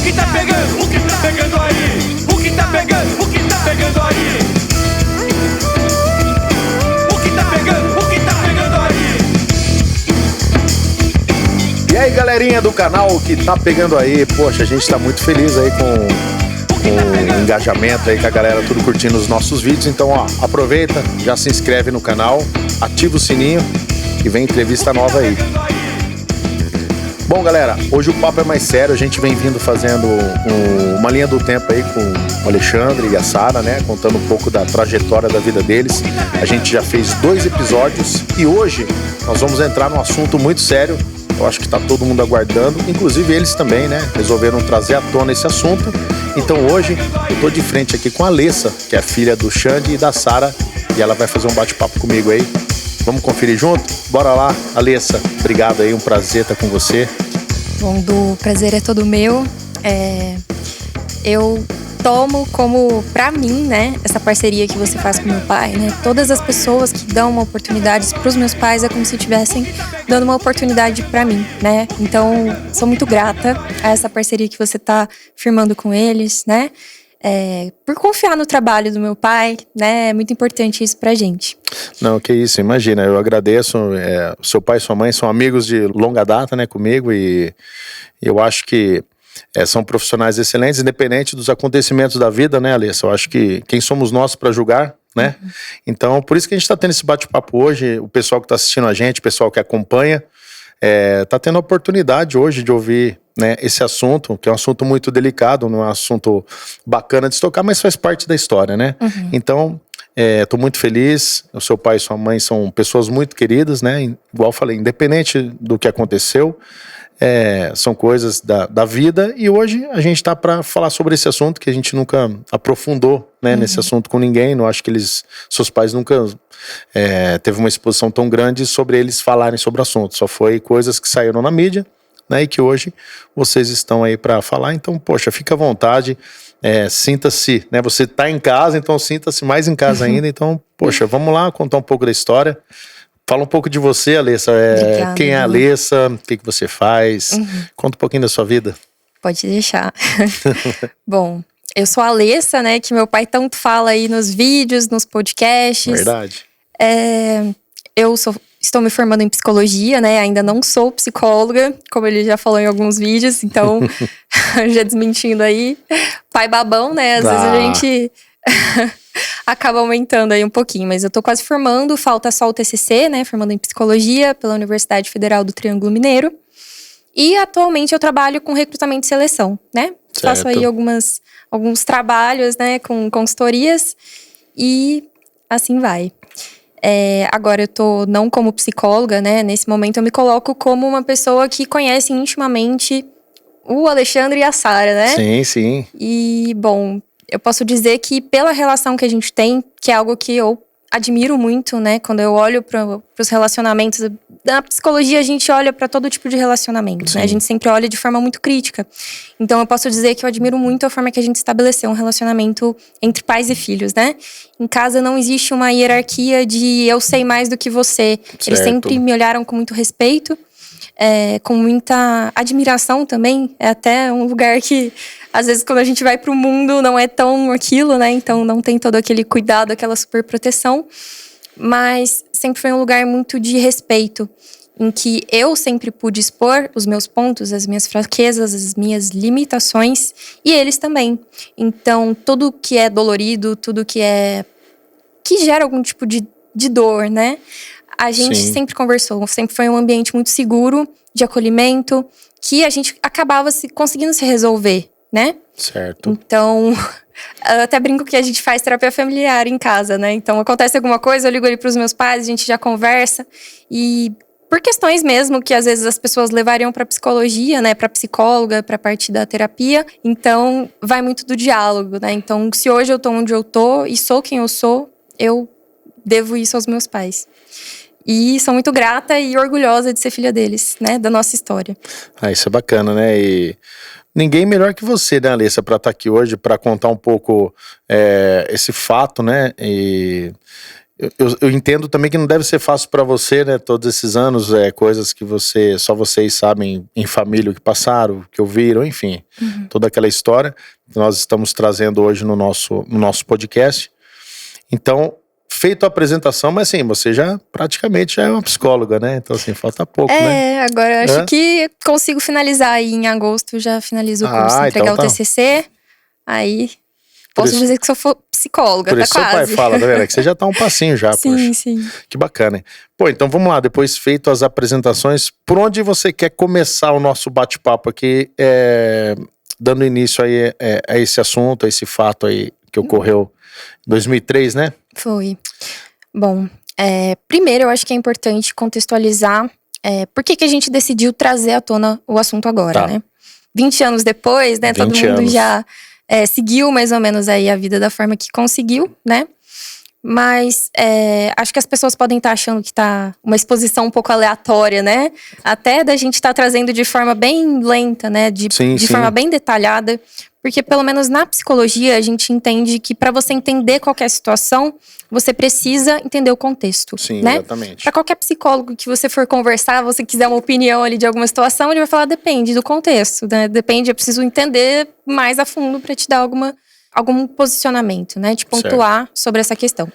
que tá pegando? O que tá pegando aí? O que tá pegando? O que tá pegando aí? O que tá pegando? O que tá pegando aí? E aí, galerinha do canal, o que tá pegando aí? Poxa, a gente tá muito feliz aí com o engajamento aí, com a galera tudo curtindo os nossos vídeos. Então, ó, aproveita, já se inscreve no canal, ativa o sininho e vem entrevista nova aí. Bom, galera, hoje o papo é mais sério. A gente vem vindo fazendo uma linha do tempo aí com o Alexandre e a Sara, né? Contando um pouco da trajetória da vida deles. A gente já fez 2 episódios e hoje nós vamos entrar num assunto muito sério. Eu acho que tá todo mundo aguardando, inclusive eles também, né? Resolveram trazer à tona esse assunto. Então hoje eu tô de frente aqui com a Alessa, que é a filha do Xande e da Sara, e ela vai fazer um bate-papo comigo aí. Vamos conferir junto? Bora lá, Alessa. Obrigado aí, um prazer estar com você. Bom, o prazer é todo meu. Eu tomo como, pra mim, né, essa parceria que você faz com meu pai, né? Todas as pessoas que dão uma oportunidade pros meus pais é como se estivessem dando uma oportunidade pra mim, né? Então, sou muito grata a essa parceria que você tá firmando com eles, né? Por confiar no trabalho do meu pai, né? É muito importante isso pra gente. Não, que isso, imagina, eu agradeço. Seu pai e sua mãe são amigos de longa data, né, comigo, e eu acho que são profissionais excelentes, independente dos acontecimentos da vida, né, Alessa? Eu acho que quem somos nós para julgar, né? Uhum. Então, por isso que a gente está tendo esse bate-papo hoje. O pessoal que está assistindo a gente, o pessoal que acompanha, está tendo a oportunidade hoje de ouvir, né, esse assunto, que é um assunto muito delicado, não é um assunto bacana de se tocar, mas faz parte da história, né? Uhum. Então, estou muito feliz. O seu pai e sua mãe são pessoas muito queridas, né? Igual eu falei, independente do que aconteceu, são coisas da vida, e hoje a gente está para falar sobre esse assunto que a gente nunca aprofundou, né, nesse assunto com ninguém. Não acho que seus pais nunca teve uma exposição tão grande sobre eles falarem sobre o assunto. Só foi coisas que saíram na mídia, né, e que hoje vocês estão aí para falar. Então, poxa, fica à vontade, sinta-se, né, você está em casa, então sinta-se mais em casa ainda. Então, poxa, vamos lá contar um pouco da história. Fala um pouco de você, Alessa. Quem é a Alessa? O que você faz? Conta um pouquinho da sua vida. Pode deixar. Bom, eu sou a Alessa, né? Que meu pai tanto fala aí nos vídeos, nos podcasts. Verdade. Estou me formando em psicologia, né? Ainda não sou psicóloga, como ele já falou em alguns vídeos. Então, já desmentindo aí. Pai babão, né? Às vezes a gente acaba aumentando aí um pouquinho, mas eu tô quase formando, falta só o TCC, né, formando em psicologia pela Universidade Federal do Triângulo Mineiro, e atualmente eu trabalho com recrutamento e seleção, né, faço aí alguns trabalhos, né, com consultorias, e assim vai. Agora eu tô não como psicóloga, né, nesse momento eu me coloco como uma pessoa que conhece intimamente o Alexandre e a Sara, né? Sim, sim. E, bom, eu posso dizer que pela relação que a gente tem, que é algo que eu admiro muito, né? Quando eu olho para os relacionamentos, na psicologia a gente olha para todo tipo de relacionamento, né? A gente sempre olha de forma muito crítica. Então eu posso dizer que eu admiro muito a forma que a gente estabeleceu um relacionamento entre pais e filhos, né? Em casa não existe uma hierarquia de eu sei mais do que você. Certo. Eles sempre me olharam com muito respeito. Com muita admiração também. É até um lugar que, às vezes, quando a gente vai pro mundo, não é tão aquilo, né? Então, não tem todo aquele cuidado, aquela super proteção. Mas sempre foi um lugar muito de respeito, em que eu sempre pude expor os meus pontos, as minhas fraquezas, as minhas limitações, e eles também. Então, tudo que é dolorido, tudo que gera algum tipo de dor, né? A gente sempre conversou, sempre foi um ambiente muito seguro, de acolhimento, que a gente acabava conseguindo se resolver, né? Certo. Então, eu até brinco que a gente faz terapia familiar em casa, né? Então, acontece alguma coisa, eu ligo ali pros meus pais, a gente já conversa. E por questões mesmo que às vezes as pessoas levariam pra psicologia, né? Pra psicóloga, pra parte da terapia. Então, vai muito do diálogo, né? Então, se hoje eu tô onde eu tô e sou quem eu sou, eu devo isso aos meus pais. E sou muito grata e orgulhosa de ser filha deles, né? Da nossa história. Isso é bacana, né? E ninguém melhor que você, né, Alessa, para estar aqui hoje, para contar um pouco esse fato, né? E eu entendo também que não deve ser fácil para você, né? Todos esses anos, coisas que só vocês sabem em família o que passaram, o que ouviram, enfim. Toda aquela história que nós estamos trazendo hoje no nosso podcast. Então, feito a apresentação, mas assim, você praticamente já é uma psicóloga, né? Então assim, falta pouco, né? Agora eu acho que consigo finalizar aí em agosto, já finalizo o curso, entregar então o TCC, aí posso dizer que sou psicóloga, por tá isso seu quase. pai fala, tá vendo? Que você já tá um passinho já, Sim, poxa. sim. Que bacana, hein? Pô, então vamos lá, depois feito as apresentações, por onde você quer começar o nosso bate-papo aqui, dando início aí a esse assunto, a esse fato aí que ocorreu em 2003, né? Foi. Bom, primeiro eu acho que é importante contextualizar por que a gente decidiu trazer à tona o assunto agora, né? 20 anos depois, né? Todo mundo já seguiu mais ou menos aí a vida da forma que conseguiu, né? Mas acho que as pessoas podem estar achando que tá uma exposição um pouco aleatória, né? Até da gente estar trazendo de forma bem lenta, né? De forma bem detalhada. Porque pelo menos na psicologia a gente entende que para você entender qualquer situação, você precisa entender o contexto. Sim, né? Exatamente. Para qualquer psicólogo que você for conversar, você quiser uma opinião ali de alguma situação, ele vai falar, depende do contexto, né? Depende, eu preciso entender mais a fundo para te dar algum posicionamento, né? Te pontuar sobre essa questão.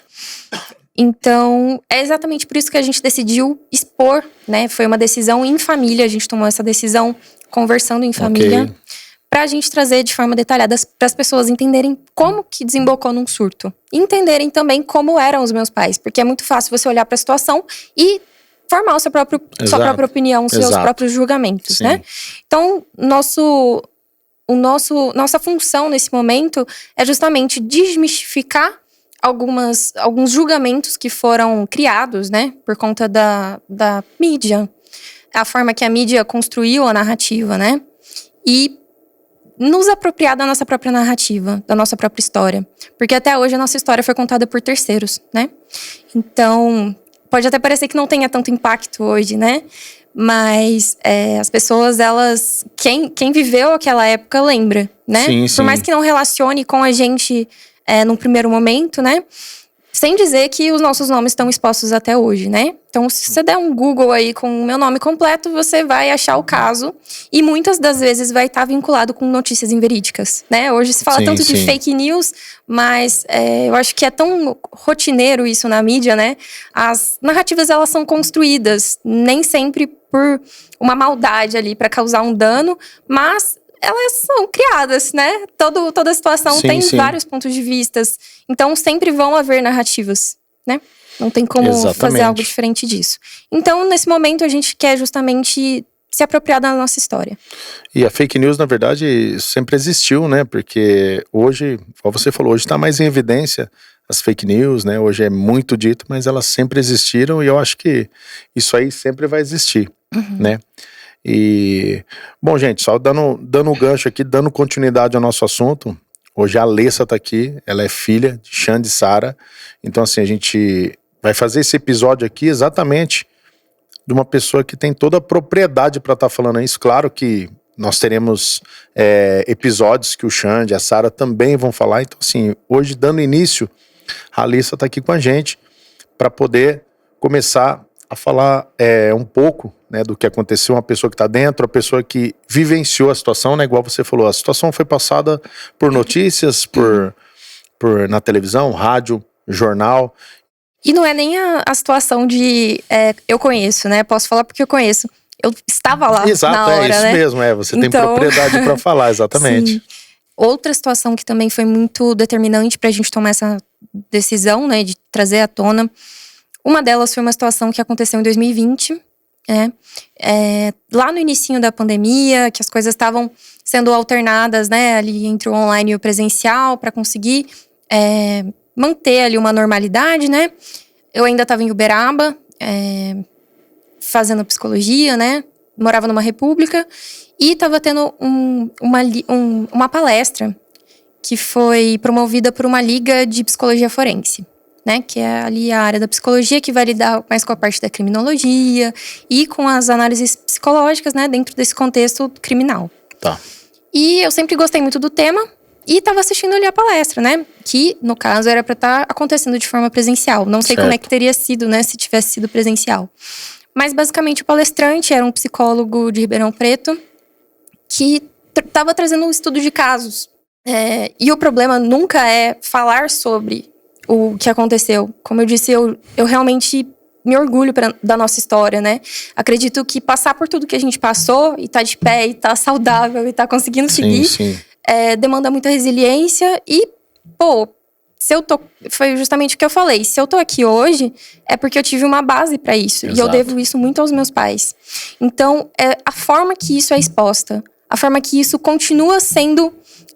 Então, é exatamente por isso que a gente decidiu expor, né? Foi uma decisão em família, a gente tomou essa decisão conversando em família. Okay. Pra gente trazer de forma detalhada para as pessoas entenderem como que desembocou num surto. E entenderem também como eram os meus pais. Porque é muito fácil você olhar para a situação e formar sua própria opinião, seus próprios julgamentos, né? Então, nossa função nesse momento é justamente desmistificar alguns julgamentos que foram criados, né? Por conta da mídia. A forma que a mídia construiu a narrativa, né? E nos apropriar da nossa própria narrativa, da nossa própria história. Porque até hoje a nossa história foi contada por terceiros, né? Então, pode até parecer que não tenha tanto impacto hoje, né? Mas as pessoas, elas... Quem viveu aquela época lembra, né? Sim. Por mais que não relacione com a gente num primeiro momento, né? Sem dizer que os nossos nomes estão expostos até hoje, né? Então, se você der um Google aí com o meu nome completo, você vai achar o caso. E muitas das vezes vai estar vinculado com notícias inverídicas, né? Hoje se fala tanto de fake news, mas eu acho que é tão rotineiro isso na mídia, né? As narrativas, elas são construídas, nem sempre por uma maldade ali para causar um dano, mas elas são criadas, né? Toda situação tem vários pontos de vista. Então, sempre vão haver narrativas, né? Não tem como fazer algo diferente disso. Então, nesse momento, a gente quer justamente se apropriar da nossa história. E a fake news, na verdade, sempre existiu, né? Porque hoje, como você falou, hoje está mais em evidência as fake news, né? Hoje é muito dito, mas elas sempre existiram e eu acho que isso aí sempre vai existir, né? E, bom, gente, só dando um gancho aqui, dando continuidade ao nosso assunto. Hoje a Alessa tá aqui, ela é filha de Xande e Sara. Então, assim, a gente vai fazer esse episódio aqui exatamente de uma pessoa que tem toda a propriedade para estar falando isso. Claro que nós teremos episódios que o Xande e a Sara também vão falar. Então, assim, hoje, dando início, a Alessa tá aqui com a gente para poder começar a falar um pouco, né, do que aconteceu, uma pessoa que está dentro, a pessoa que vivenciou a situação, né, igual você falou, a situação foi passada por notícias, por na televisão, rádio, jornal. E não é nem a situação de eu conheço, né, posso falar porque eu conheço. Eu estava lá na hora, isso né? mesmo, você tem propriedade para falar, exatamente. Sim. Outra situação que também foi muito determinante para a gente tomar essa decisão, né, de trazer à tona. Uma delas foi uma situação que aconteceu em 2020, lá no inicinho da pandemia, que as coisas estavam sendo alternadas, né, ali entre o online e o presencial, para conseguir manter ali uma normalidade, né. Eu ainda estava em Uberaba, fazendo psicologia, né, morava numa república, e estava tendo uma palestra que foi promovida por uma liga de psicologia forense, né, que é ali a área da psicologia que vai lidar mais com a parte da criminologia e com as análises psicológicas, né, dentro desse contexto criminal. Tá. E eu sempre gostei muito do tema, E estava assistindo ali a palestra, né? Que, no caso, era para estar acontecendo de forma presencial. Não sei como é que teria sido, né? Se tivesse sido presencial. Mas, basicamente, o palestrante era um psicólogo de Ribeirão Preto que estava trazendo um estudo de casos. E o problema nunca é falar sobre o que aconteceu. Como eu disse, eu realmente me orgulho da nossa história, né? Acredito que passar por tudo que a gente passou, e tá de pé, e tá saudável, e tá conseguindo seguir, demanda muita resiliência. E, foi justamente o que eu falei. Se eu tô aqui hoje, é porque eu tive uma base para isso. Exato. E eu devo isso muito aos meus pais. Então, a forma que isso é exposta, a forma que isso continua sendo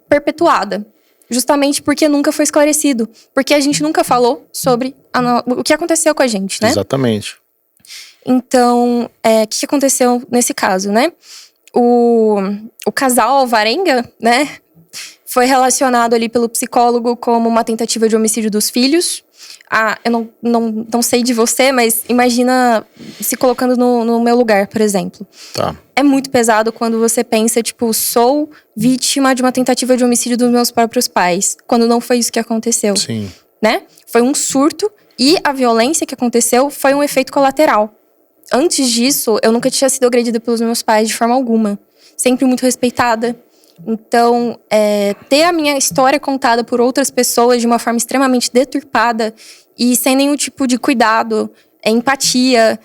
perpetuada, justamente porque nunca foi esclarecido. Porque a gente nunca falou sobre o que aconteceu com a gente, né? Exatamente. Então, o que aconteceu nesse caso, né? O casal Alvarenga, né? Foi relacionado ali pelo psicólogo como uma tentativa de homicídio dos filhos. Eu não sei de você, mas imagina se colocando no meu lugar, por exemplo. Tá. É muito pesado quando você pensa, tipo, sou vítima de uma tentativa de homicídio dos meus próprios pais. Quando não foi isso que aconteceu. Sim. Né? Foi um surto e a violência que aconteceu foi um efeito colateral. Antes disso, eu nunca tinha sido agredida pelos meus pais de forma alguma. Sempre muito respeitada. Então, ter a minha história contada por outras pessoas de uma forma extremamente deturpada e sem nenhum tipo de cuidado, empatia.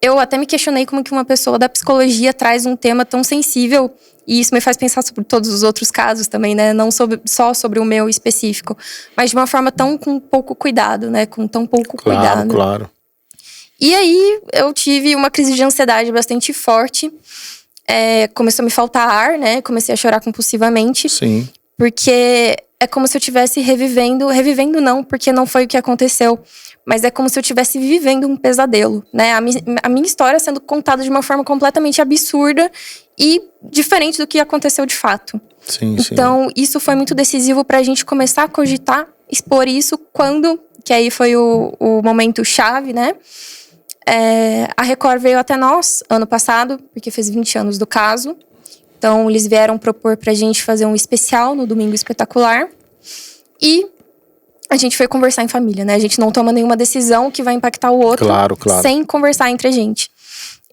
Eu até me questionei como que uma pessoa da psicologia traz um tema tão sensível, e isso me faz pensar sobre todos os outros casos também, né? Não só sobre o meu específico, mas de uma forma com pouco cuidado, né? Com tão pouco cuidado. Claro. E aí, eu tive uma crise de ansiedade bastante forte. Começou a me faltar ar, né? Comecei a chorar compulsivamente. Sim. Porque é como se eu estivesse revivendo não, porque não foi o que aconteceu, mas é como se eu estivesse vivendo um pesadelo, né? A minha história sendo contada de uma forma completamente absurda e diferente do que aconteceu de fato. Sim. Então, isso foi muito decisivo pra gente começar a cogitar, expor isso que aí foi o momento chave, né? A Record veio até nós ano passado, porque fez 20 anos do caso. Então, eles vieram propor pra gente fazer um especial no Domingo Espetacular. E a gente foi conversar em família, né? A gente não toma nenhuma decisão que vai impactar o outro. Claro. Sem conversar entre a gente.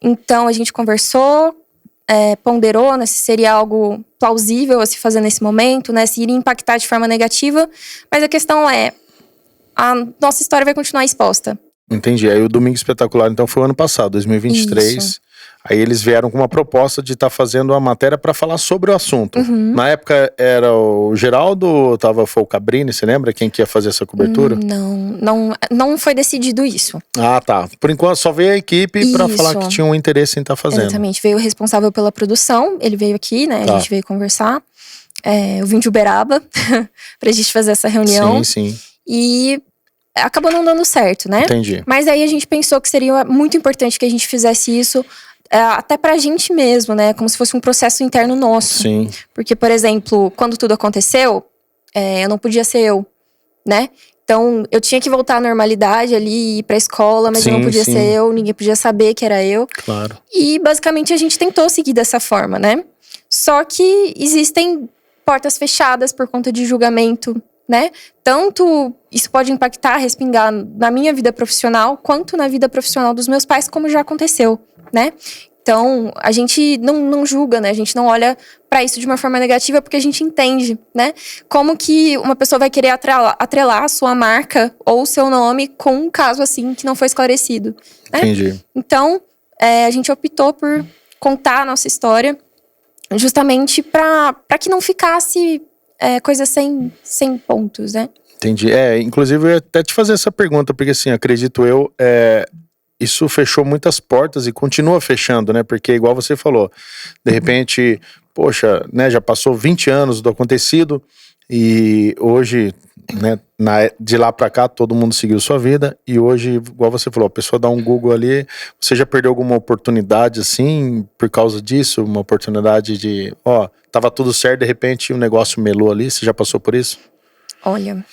Então, a gente conversou, ponderou, né? Se seria algo plausível a se fazer nesse momento, né? Se iria impactar de forma negativa. Mas a questão a nossa história vai continuar exposta. Entendi. Aí o Domingo Espetacular, então, foi o ano passado, 2023. Isso. Aí eles vieram com uma proposta de estar fazendo uma matéria para falar sobre o assunto. Uhum. Na época era o Geraldo ou foi o Cabrini, você lembra quem que ia fazer essa cobertura? Não foi decidido isso. Ah, tá. Por enquanto só veio a equipe para falar que tinha um interesse em estar fazendo. Exatamente. Veio o responsável pela produção, ele veio aqui, né? Tá. A gente veio conversar. Eu vim de Uberaba pra gente fazer essa reunião. Sim. E acabou não dando certo, né? Entendi. Mas aí a gente pensou que seria muito importante que a gente fizesse isso até pra gente mesmo, né? Como se fosse um processo interno nosso. Sim. Porque, por exemplo, quando tudo aconteceu, eu não podia ser eu, né? Então, eu tinha que voltar à normalidade ali, ir pra escola, mas eu não podia ser eu, ninguém podia saber que era eu. Claro. E, basicamente, a gente tentou seguir dessa forma, né? Só que existem portas fechadas por conta de julgamento, né? Tanto isso pode impactar, respingar na minha vida profissional, quanto na vida profissional dos meus pais, como já aconteceu, né? Então, a gente não julga, né? A gente não olha pra isso de uma forma negativa, porque a gente entende, né? Como que uma pessoa vai querer atrelar a sua marca ou o seu nome com um caso assim que não foi esclarecido, né? Entendi. Então, a gente optou por contar a nossa história justamente pra que não ficasse coisa sem pontos, né? Entendi. Inclusive eu ia até te fazer essa pergunta, porque assim, acredito eu, isso fechou muitas portas e continua fechando, né? Porque igual você falou, de repente, poxa, né, já passou 20 anos do acontecido e hoje, né, de lá pra cá todo mundo seguiu sua vida e hoje, igual você falou, a pessoa dá um Google ali, você já perdeu alguma oportunidade assim, por causa disso? Uma oportunidade de, tava tudo certo, de repente o negócio melou ali, você já passou por isso? Olha,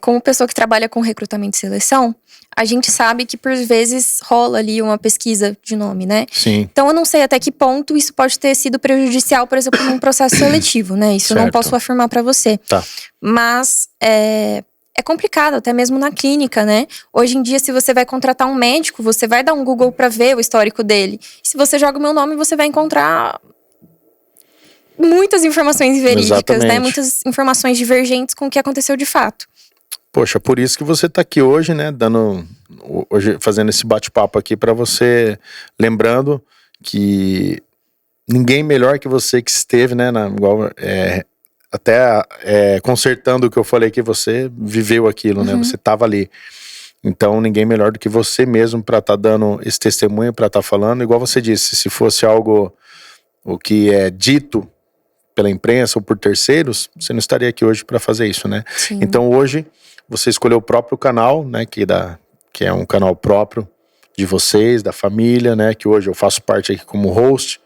como pessoa que trabalha com recrutamento e seleção, a gente sabe que por vezes rola ali uma pesquisa de nome, né? Sim. Então eu não sei até que ponto isso pode ter sido prejudicial, por exemplo, num processo seletivo, né? Isso eu não Certo. posso afirmar para você. Tá. Mas é complicado, até mesmo na clínica, né? Hoje em dia, se você vai contratar um médico, você vai dar um Google para ver o histórico dele. E se você joga o meu nome, você vai encontrar muitas informações verídicas, Exatamente. né? Muitas informações divergentes com o que aconteceu de fato. Poxa, por isso que você tá aqui hoje, né? Hoje fazendo esse bate-papo aqui para você, lembrando que ninguém melhor que você que esteve, né? Consertando o que eu falei que você viveu aquilo, né? Você tava ali. Então, ninguém melhor do que você mesmo para estar dando esse testemunho, para estar falando. Igual você disse, se fosse algo o que é dito pela imprensa ou por terceiros, você não estaria aqui hoje para fazer isso, né? Sim. Então, hoje, você escolheu o próprio canal, né? Que é um canal próprio de vocês, da família, né? Que hoje eu faço parte aqui como host.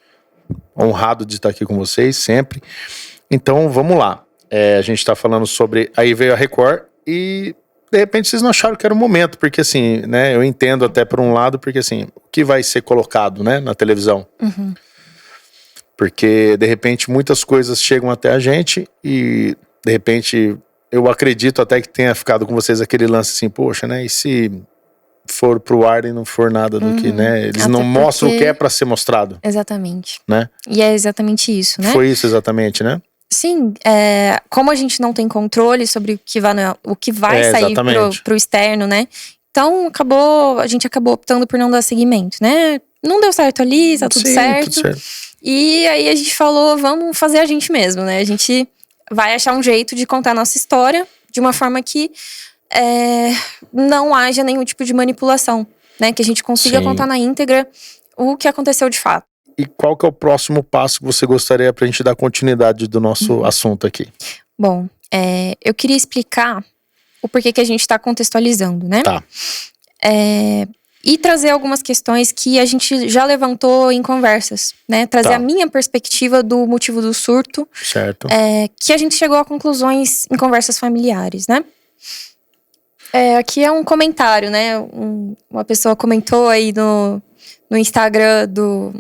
Honrado de estar aqui com vocês, sempre. Então, vamos lá. A gente tá falando sobre... Aí veio a Record e... De repente vocês não acharam que era o momento, porque assim, né, eu entendo até por um lado, porque assim, o que vai ser colocado, né, na televisão? Porque de repente muitas coisas chegam até a gente e de repente eu acredito até que tenha ficado com vocês aquele lance assim, poxa, né, e se for pro ar e não for nada do que, né, eles Até não mostram o porque- que é pra ser mostrado, Exatamente. né? E é exatamente isso, né? Foi isso exatamente, né? Sim, como a gente não tem controle sobre o que vai sair exatamente. pro externo, né? Então a gente acabou optando por não dar seguimento, né? Não deu certo ali, tá tudo Sim, certo. tudo certo. E aí a gente falou, vamos fazer a gente mesmo, né? A gente vai achar um jeito de contar a nossa história de uma forma que não haja nenhum tipo de manipulação, né? Que a gente consiga Sim. contar na íntegra o que aconteceu de fato. E qual que é o próximo passo que você gostaria pra gente dar continuidade do nosso assunto aqui? Bom, eu queria explicar o porquê que a gente está contextualizando, né? Tá. E trazer algumas questões que a gente já levantou em conversas, né? Trazer Tá. a minha perspectiva do motivo do surto, Certo. que a gente chegou a conclusões em conversas familiares, né? Aqui é um comentário, né? Uma pessoa comentou aí no Instagram do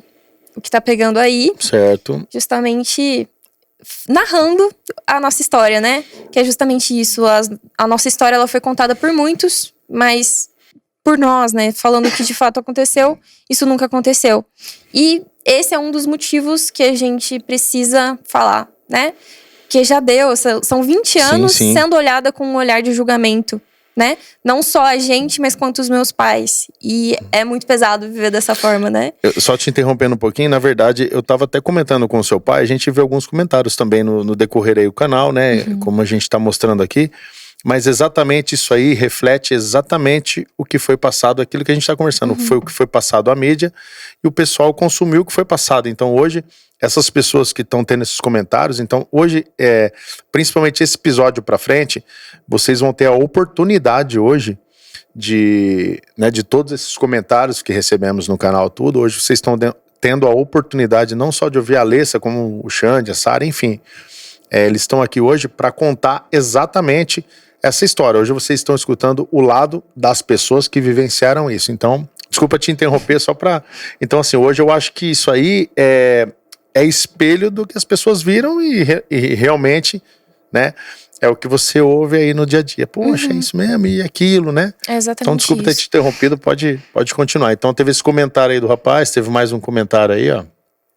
O Que Tá Pegando Aí, Certo. justamente narrando a nossa história, né? Que é justamente isso. A nossa história ela foi contada por muitos, mas por nós, né? Falando o que de fato aconteceu, isso nunca aconteceu. E esse é um dos motivos que a gente precisa falar, né? Que já deu, são 20 anos sim. sendo olhada com um olhar de julgamento, né? Não só a gente, mas quanto os meus pais. E é muito pesado viver dessa forma, né? Só te interrompendo um pouquinho, na verdade, eu tava até comentando com o seu pai, a gente vê alguns comentários também no decorrer aí do canal, né? Como a gente tá mostrando aqui. Mas exatamente isso aí reflete exatamente o que foi passado, aquilo que a gente está conversando. Foi o que foi passado à mídia e o pessoal consumiu o que foi passado. Então hoje, essas pessoas que estão tendo esses comentários, então hoje, principalmente esse episódio para frente, vocês vão ter a oportunidade hoje de todos esses comentários que recebemos no canal tudo, hoje vocês estão tendo a oportunidade não só de ouvir a Alessa, como o Xande, a Sara, enfim. Eles estão aqui hoje para contar exatamente essa história. Hoje vocês estão escutando o lado das pessoas que vivenciaram isso. Então, desculpa te interromper só para... Então, assim, hoje eu acho que isso aí é espelho do que as pessoas viram e realmente, né, é o que você ouve aí no dia a dia. Poxa, é isso mesmo e aquilo, né? É exatamente Então, desculpa ter isso. te interrompido, pode continuar. Então, teve esse comentário aí do rapaz, teve mais um comentário aí, ó.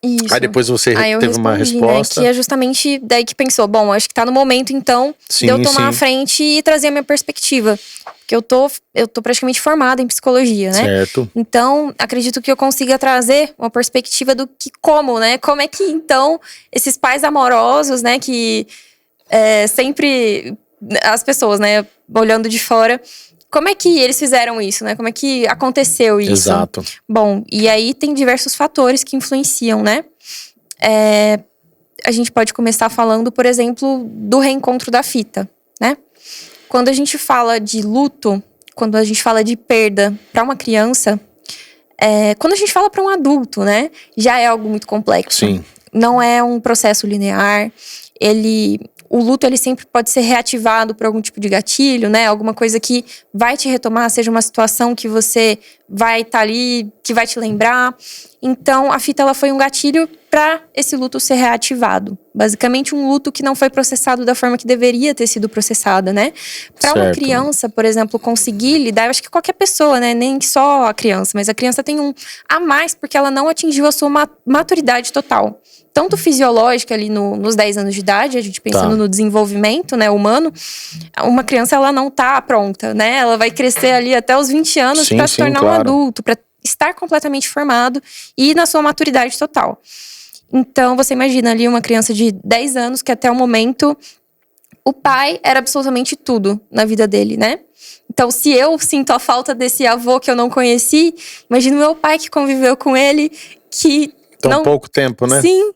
Isso. Aí depois você Aí eu teve uma respondi, resposta. né, que é justamente daí que pensou, bom, acho que tá no momento então Sim, de eu tomar sim. a frente e trazer a minha perspectiva. Porque eu tô praticamente formada em psicologia, né? Certo. Então, acredito que eu consiga trazer uma perspectiva do que como, né? Como é que então esses pais amorosos, né, que sempre as pessoas, né, olhando de fora, como é que eles fizeram isso, né? Como é que aconteceu isso? Exato. Bom, e aí tem diversos fatores que influenciam, né? A gente pode começar falando, por exemplo, do reencontro da fita, né? Quando a gente fala de luto, quando a gente fala de perda para uma criança, quando a gente fala para um adulto, né? Já é algo muito complexo. Sim. Não é um processo linear. o luto, ele sempre pode ser reativado por algum tipo de gatilho, né? Alguma coisa que vai te retomar, seja uma situação que você vai estar ali, que vai te lembrar. Então, a fita, ela foi um gatilho para esse luto ser reativado. Basicamente, um luto que não foi processado da forma que deveria ter sido processada, né? Para uma criança, por exemplo, conseguir lidar, eu acho que qualquer pessoa, né? Nem só a criança, mas a criança tem um a mais porque ela não atingiu a sua maturidade total. Tanto fisiológica ali nos 10 anos de idade, a gente pensando no desenvolvimento, né, humano, uma criança, ela não tá pronta, né? Ela vai crescer ali até os 20 anos para se tornar um adulto, para estar completamente formado e na sua maturidade total. Então, você imagina ali uma criança de 10 anos que até o momento o pai era absolutamente tudo na vida dele, né? Então, se eu sinto a falta desse avô que eu não conheci, imagina o meu pai que conviveu com ele, que tão pouco tempo, né? Sim,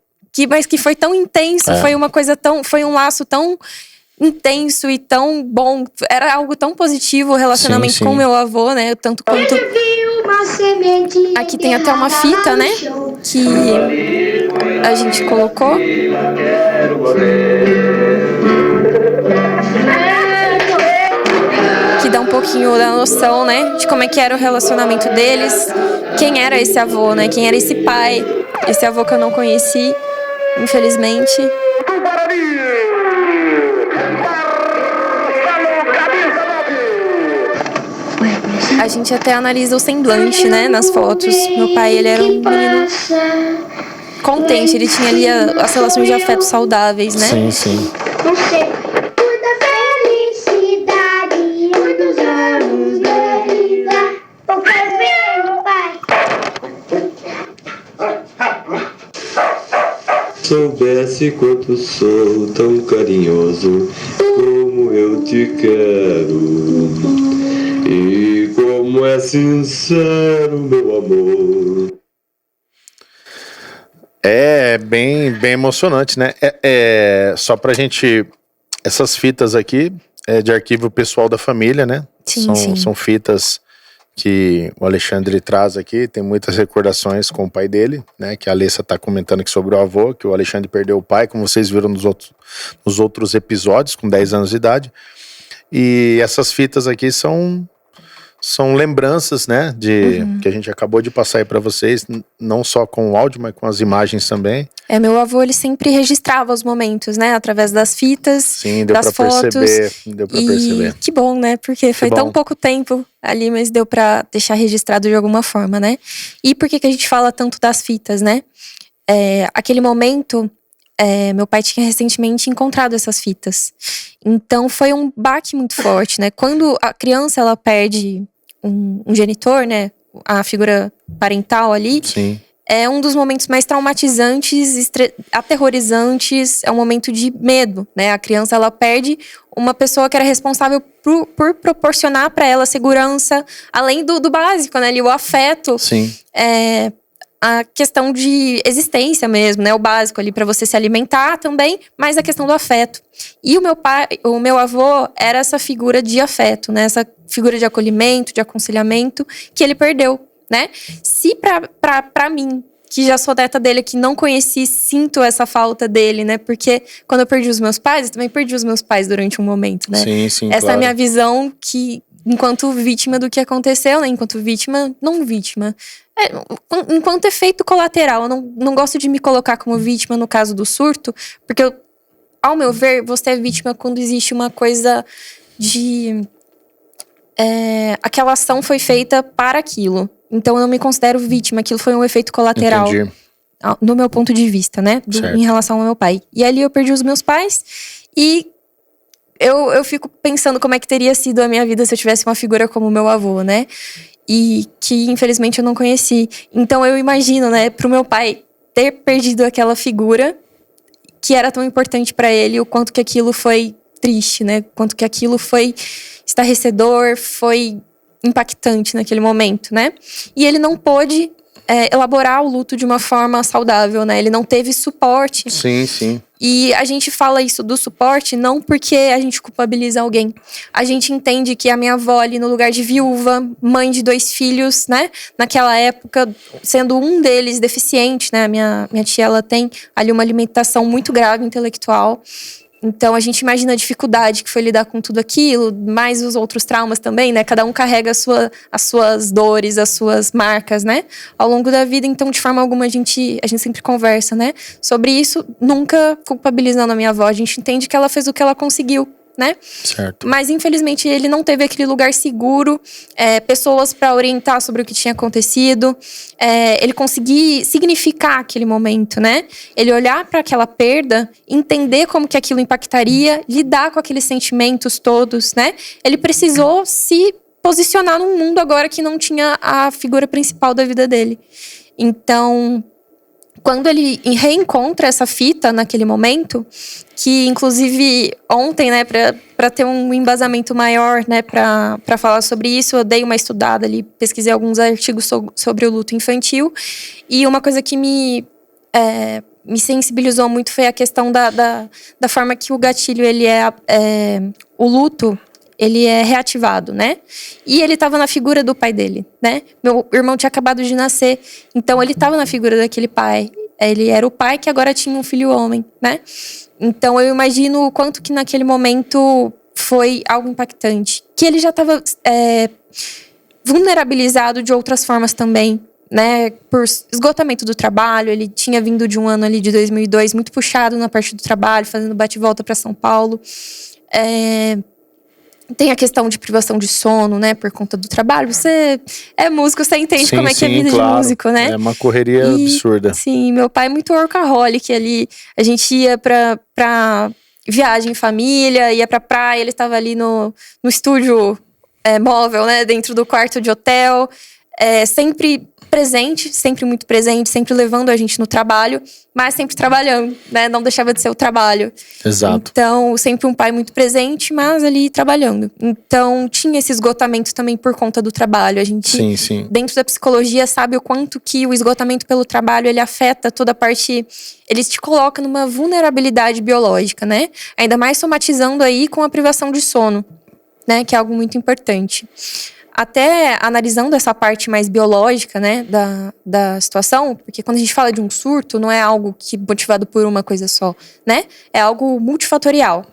mas que foi tão intenso, foi uma coisa foi um laço tão intenso e tão bom. Era algo tão positivo o relacionamento com o meu avô, né? Tanto quanto. Aqui tem até uma fita, né? Que a gente colocou. Que dá um pouquinho da noção, né? De como é que era o relacionamento deles. Quem era esse avô, né? Quem era esse pai. Esse avô que eu não conheci, infelizmente. A gente até analisa o semblante, né, nas fotos. Meu pai, ele era um menino contente, ele tinha ali as relações de afeto saudáveis, né? Sim, sim. Soubesse quanto sou tão carinhoso, como eu te quero, e como é sincero meu amor. É bem emocionante, né? Só pra gente... Essas fitas aqui é de arquivo pessoal da família, né? Sim. São fitas que o Alexandre traz aqui, tem muitas recordações com o pai dele, né? Que a Alessa tá comentando aqui sobre o avô, que o Alexandre perdeu o pai, como vocês viram nos outros episódios, com 10 anos de idade. E essas fitas aqui são lembranças, né, que a gente acabou de passar aí pra vocês, não só com o áudio, mas com as imagens também. Meu avô, ele sempre registrava os momentos, né, através das fitas, sim, deu das pra fotos. Deu pra perceber. Que bom, né, porque foi tão pouco tempo ali, mas deu pra deixar registrado de alguma forma, né. E por que a gente fala tanto das fitas, né? Aquele momento, meu pai tinha recentemente encontrado essas fitas. Então, foi um baque muito forte, né? Quando a criança, ela perde um genitor, né? A figura parental ali. Sim. É um dos momentos mais traumatizantes, aterrorizantes. É um momento de medo, né? A criança, ela perde uma pessoa que era responsável por proporcionar para ela segurança. Além do básico, né? Ali, o afeto. Sim. A questão de existência mesmo, né? O básico ali para você se alimentar também, mas a questão do afeto. E o meu avô era essa figura de afeto, né? Essa figura de acolhimento, de aconselhamento que ele perdeu, né? Se pra mim, que já sou neta dele, que não conheci, sinto essa falta dele, né? Porque quando eu perdi os meus pais, eu também perdi os meus pais durante um momento, né? Sim, essa claro. é a minha visão enquanto vítima do que aconteceu, né? Enquanto vítima, não vítima. Enquanto efeito colateral, eu não gosto de me colocar como vítima no caso do surto, porque ao meu ver, você é vítima quando existe uma coisa de... aquela ação foi feita para aquilo. Então eu não me considero vítima, aquilo foi um efeito colateral. Entendi. No meu ponto de vista, né? Em relação ao meu pai. E ali eu perdi os meus pais e eu fico pensando como é que teria sido a minha vida se eu tivesse uma figura como o meu avô, né? E que infelizmente eu não conheci. Então eu imagino, né, pro meu pai ter perdido aquela figura que era tão importante para ele, o quanto que aquilo foi triste, né? O quanto que aquilo foi estarrecedor, foi impactante naquele momento, né? E ele não pôde elaborar o luto de uma forma saudável, né? Ele não teve suporte. Sim. E a gente fala isso do suporte não porque a gente culpabiliza alguém. A gente entende que a minha avó ali no lugar de viúva, mãe de 2 filhos, né? Naquela época, sendo um deles deficiente, né? Minha tia, ela tem ali uma limitação muito grave intelectual. Então a gente imagina a dificuldade que foi lidar com tudo aquilo, mais os outros traumas também, né? Cada um carrega as suas dores, as suas marcas, né? Ao longo da vida, então de forma alguma a gente sempre conversa, né? Sobre isso, nunca culpabilizando a minha avó. A gente entende que ela fez o que ela conseguiu, né? Certo. Mas infelizmente ele não teve aquele lugar seguro, pessoas para orientar sobre o que tinha acontecido, ele conseguir significar aquele momento, né? Ele olhar para aquela perda, entender como que aquilo impactaria, lidar com aqueles sentimentos todos, né? Ele precisou se posicionar num mundo agora que não tinha a figura principal da vida dele. Então, quando ele reencontra essa fita naquele momento, que inclusive ontem, né, para ter um embasamento maior, né, para falar sobre isso, eu dei uma estudada ali, pesquisei alguns artigos sobre o luto infantil, e uma coisa que me sensibilizou muito foi a questão da forma que o gatilho, ele o luto, ele é reativado, né? E ele estava na figura do pai dele, né? Meu irmão tinha acabado de nascer, então ele estava na figura daquele pai. Ele era o pai que agora tinha um filho homem, né? Então eu imagino o quanto que naquele momento foi algo impactante. Que ele já estava vulnerabilizado de outras formas também, né? Por esgotamento do trabalho. Ele tinha vindo de um ano ali de 2002 muito puxado na parte do trabalho, fazendo bate-volta para São Paulo. Tem a questão de privação de sono, né? Por conta do trabalho. Você é músico, você entende como é que é a vida de músico, né? É uma correria absurda. Sim, meu pai é muito workaholic ali. A gente ia pra viagem em família, ia pra praia, ele estava ali no estúdio móvel, né? Dentro do quarto de hotel. Sempre presente, sempre muito presente, sempre levando a gente no trabalho, mas sempre trabalhando, né? Não deixava de ser o trabalho. Exato. Então, sempre um pai muito presente, mas ali trabalhando. Então, tinha esse esgotamento também por conta do trabalho. A gente, sim. dentro da psicologia, sabe o quanto que o esgotamento pelo trabalho, ele afeta toda a parte... Ele te coloca numa vulnerabilidade biológica, né? Ainda mais somatizando aí com a privação de sono, né? Que é algo muito importante. Até analisando essa parte mais biológica, né, da situação, porque quando a gente fala de um surto, não é algo que é motivado por uma coisa só, né? É algo multifatorial.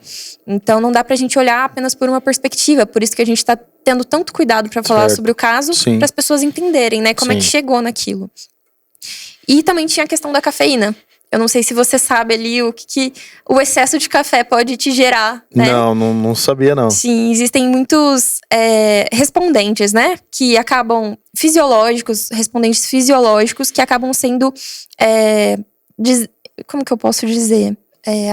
Então, não dá pra gente olhar apenas por uma perspectiva. Por isso que a gente tá tendo tanto cuidado para falar sobre o caso, para as pessoas entenderem, né, como é que chegou naquilo. E também tinha a questão da cafeína. Eu não sei se você sabe ali o que o excesso de café pode te gerar, né? Não sabia, não. Sim, existem muitos respondentes, né? Que acabam respondentes fisiológicos que acabam sendo, como que eu posso dizer?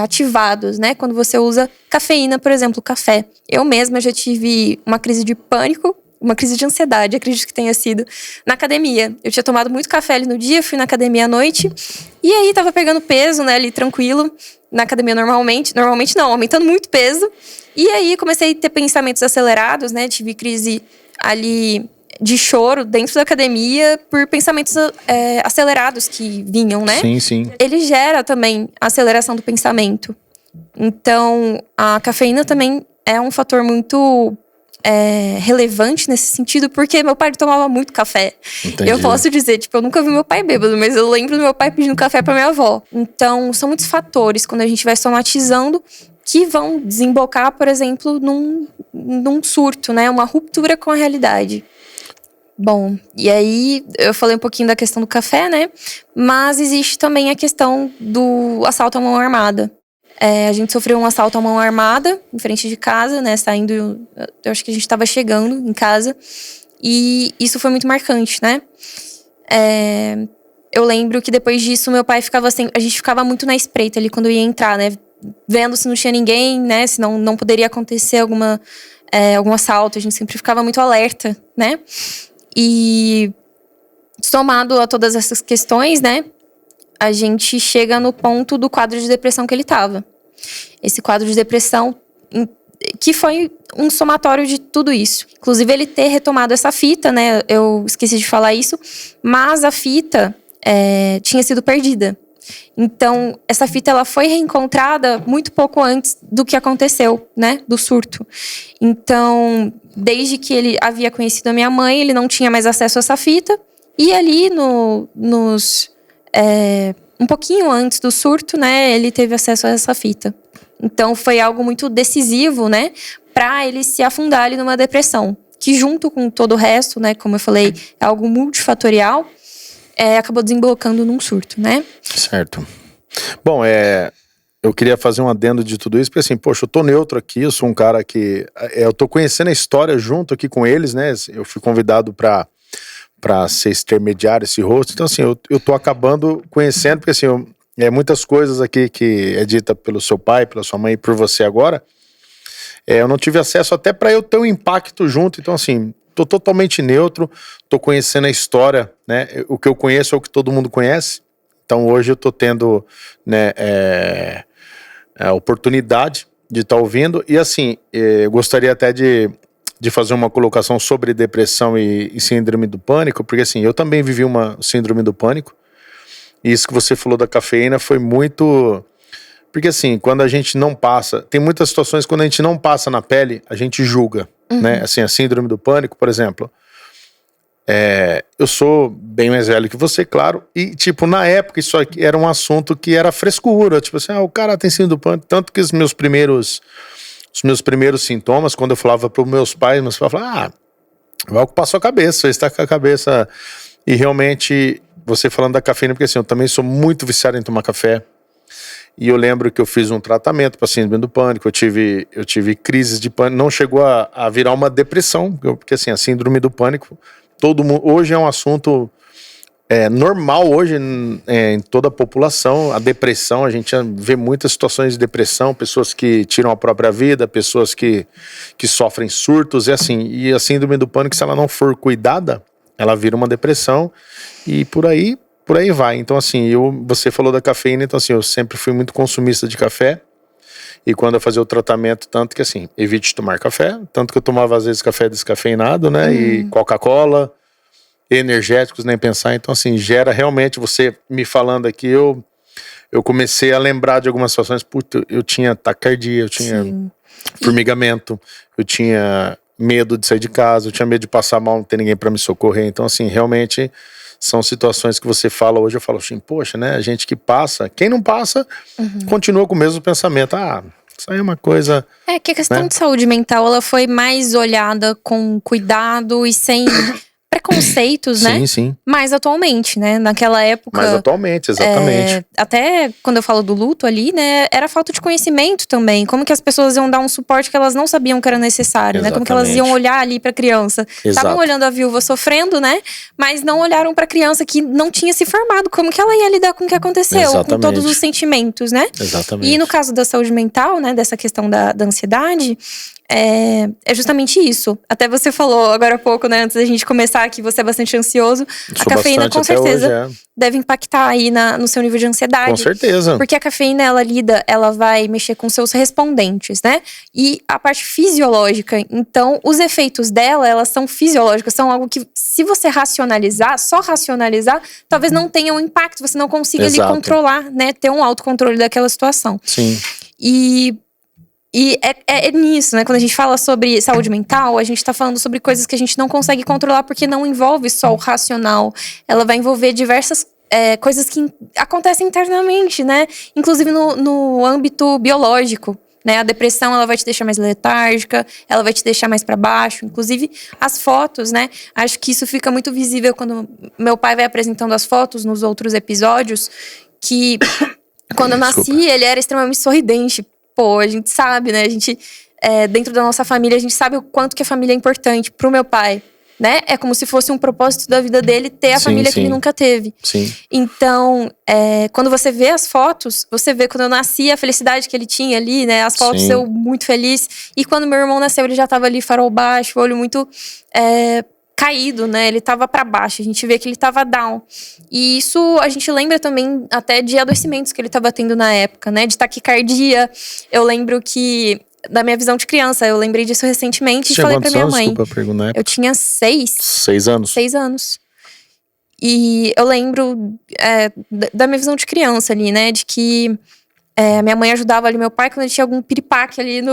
Ativados, né? Quando você usa cafeína, por exemplo, café. Eu mesma já tive uma crise de pânico, uma crise de ansiedade, acredito que tenha sido, na academia. Eu tinha tomado muito café ali no dia, fui na academia à noite, e aí tava pegando peso, né, ali tranquilo, na academia normalmente não, aumentando muito peso, e aí comecei a ter pensamentos acelerados, né, tive crise ali de choro dentro da academia por pensamentos acelerados que vinham, né? Sim. Ele gera também a aceleração do pensamento. Então, a cafeína também é um fator muito... relevante nesse sentido, porque meu pai tomava muito café. Entendi. Eu posso dizer, eu nunca vi meu pai bêbado, mas eu lembro do meu pai pedindo café pra minha avó. Então, são muitos fatores, quando a gente vai somatizando, que vão desembocar, por exemplo, num surto, né? Uma ruptura com a realidade. Bom, e aí eu falei um pouquinho da questão do café, né? Mas existe também a questão do assalto à mão armada. A gente sofreu um assalto à mão armada em frente de casa, né? Saindo, eu acho que a gente estava chegando em casa. E isso foi muito marcante, né? Eu lembro que depois disso, meu pai ficava assim... A gente ficava muito na espreita ali quando ia entrar, né? Vendo se não tinha ninguém, né? Se não poderia acontecer algum assalto. A gente sempre ficava muito alerta, né? E somado a todas essas questões, né? A gente chega no ponto do quadro de depressão que ele estava. Esse quadro de depressão, que foi um somatório de tudo isso. Inclusive, ele ter retomado essa fita, né? Eu esqueci de falar isso. Mas a fita tinha sido perdida. Então, essa fita ela foi reencontrada muito pouco antes do que aconteceu, né? Do surto. Então, desde que ele havia conhecido a minha mãe, ele não tinha mais acesso a essa fita. E ali um pouquinho antes do surto, né, ele teve acesso a essa fita. Então foi algo muito decisivo, né, para ele se afundar ali numa depressão, que junto com todo o resto, né, como eu falei, é algo multifatorial, acabou desembocando num surto, né? Certo. Bom, eu queria fazer um adendo de tudo isso, porque assim, poxa, eu tô neutro aqui, eu sou um cara que... eu tô conhecendo a história junto aqui com eles, né? Eu fui convidado pra ser intermediário, esse host, então assim, eu tô acabando conhecendo, porque assim, muitas coisas aqui que é dita pelo seu pai, pela sua mãe e por você agora, eu não tive acesso até pra eu ter um impacto junto, então assim... Tô totalmente neutro, tô conhecendo a história, né? O que eu conheço é o que todo mundo conhece. Então hoje eu tô tendo, né, a oportunidade de estar ouvindo. E assim, eu gostaria até de fazer uma colocação sobre depressão e síndrome do pânico, porque assim, eu também vivi uma síndrome do pânico. E isso que você falou da cafeína foi muito... Porque assim, quando a gente não passa... Tem muitas situações quando a gente não passa na pele, a gente julga. Né? Assim, a síndrome do pânico, por exemplo, eu sou bem mais velho que você, claro, e tipo, na época isso aqui era um assunto que era frescura, tipo assim, o cara tem síndrome do pânico, tanto que os meus primeiros sintomas, quando eu falava para os meus pais falavam, vai ocupar sua cabeça, você está com a cabeça, e realmente, você falando da cafeína, porque assim, eu também sou muito viciado em tomar café. E eu lembro que eu fiz um tratamento para síndrome do pânico, eu tive crises de pânico, não chegou a virar uma depressão, porque assim, a síndrome do pânico, todo mundo, hoje é um assunto normal hoje em toda a população, a depressão, a gente vê muitas situações de depressão, pessoas que tiram a própria vida, pessoas que sofrem surtos, e a síndrome do pânico, se ela não for cuidada, ela vira uma depressão, e por aí vai. Então assim, você falou da cafeína, então assim, eu sempre fui muito consumista de café, e quando eu fazia o tratamento, tanto que assim, evite tomar café, tanto que eu tomava às vezes café descafeinado, né, e Coca-Cola, energéticos, nem pensar. Então assim, gera realmente, você me falando aqui, eu comecei a lembrar de algumas situações, eu tinha taquicardia, eu tinha formigamento, eu tinha medo de sair de casa, eu tinha medo de passar mal, não ter ninguém para me socorrer. Então assim, realmente são situações que você fala hoje, eu falo assim, poxa, né, a gente que passa, quem não passa, continua com o mesmo pensamento, isso aí é uma coisa... Que a questão de saúde mental, ela foi mais olhada com cuidado e sem preconceitos, né? Sim. Mais atualmente, né? Naquela época... Mais atualmente, exatamente. Até quando eu falo do luto ali, né? Era falta de conhecimento também. Como que as pessoas iam dar um suporte que elas não sabiam que era necessário, né? Como que elas iam olhar ali pra criança. Estavam olhando a viúva sofrendo, né? Mas não olharam pra criança que não tinha se formado. Como que ela ia lidar com o que aconteceu? Com todos os sentimentos, né? Exatamente. E no caso da saúde mental, né? Dessa questão da ansiedade... É justamente isso. Até você falou agora há pouco, né? Antes da gente começar, que você é bastante ansioso. A cafeína, com certeza, deve impactar aí no seu nível de ansiedade. Com certeza. Porque a cafeína, ela vai mexer com seus respondentes, né? E a parte fisiológica. Então, os efeitos dela, elas são fisiológicas. São algo que, se você só racionalizar, talvez não tenha um impacto. Você não consiga ali controlar, né? Ter um autocontrole daquela situação. Sim. E é nisso, né? Quando a gente fala sobre saúde mental, a gente tá falando sobre coisas que a gente não consegue controlar, porque não envolve só o racional. Ela vai envolver diversas coisas que acontecem internamente, né? Inclusive no âmbito biológico, né? A depressão, ela vai te deixar mais letárgica, ela vai te deixar mais para baixo. Inclusive, as fotos, né? Acho que isso fica muito visível quando meu pai vai apresentando as fotos nos outros episódios, que quando eu nasci, ele era extremamente sorridente. Pô, a gente sabe, né? A gente, dentro da nossa família, a gente sabe o quanto que a família é importante pro meu pai, né? É como se fosse um propósito da vida dele ter a família que ele nunca teve. Sim. Então, quando você vê as fotos, você vê quando eu nasci a felicidade que ele tinha ali, né? As fotos, eu muito feliz. E quando meu irmão nasceu, ele já tava ali farol baixo, olho muito... caído, né? Ele tava pra baixo, a gente vê que ele tava down. E isso a gente lembra também até de adoecimentos que ele tava tendo na época, né? De taquicardia. Eu lembro que, da minha visão de criança, eu lembrei disso recentemente e falei pra minha mãe. Desculpa, pergunta, né? Eu tinha 6. 6 anos? 6 anos. E eu lembro da minha visão de criança ali, né? De que minha mãe ajudava ali meu pai quando ele tinha algum piripaque ali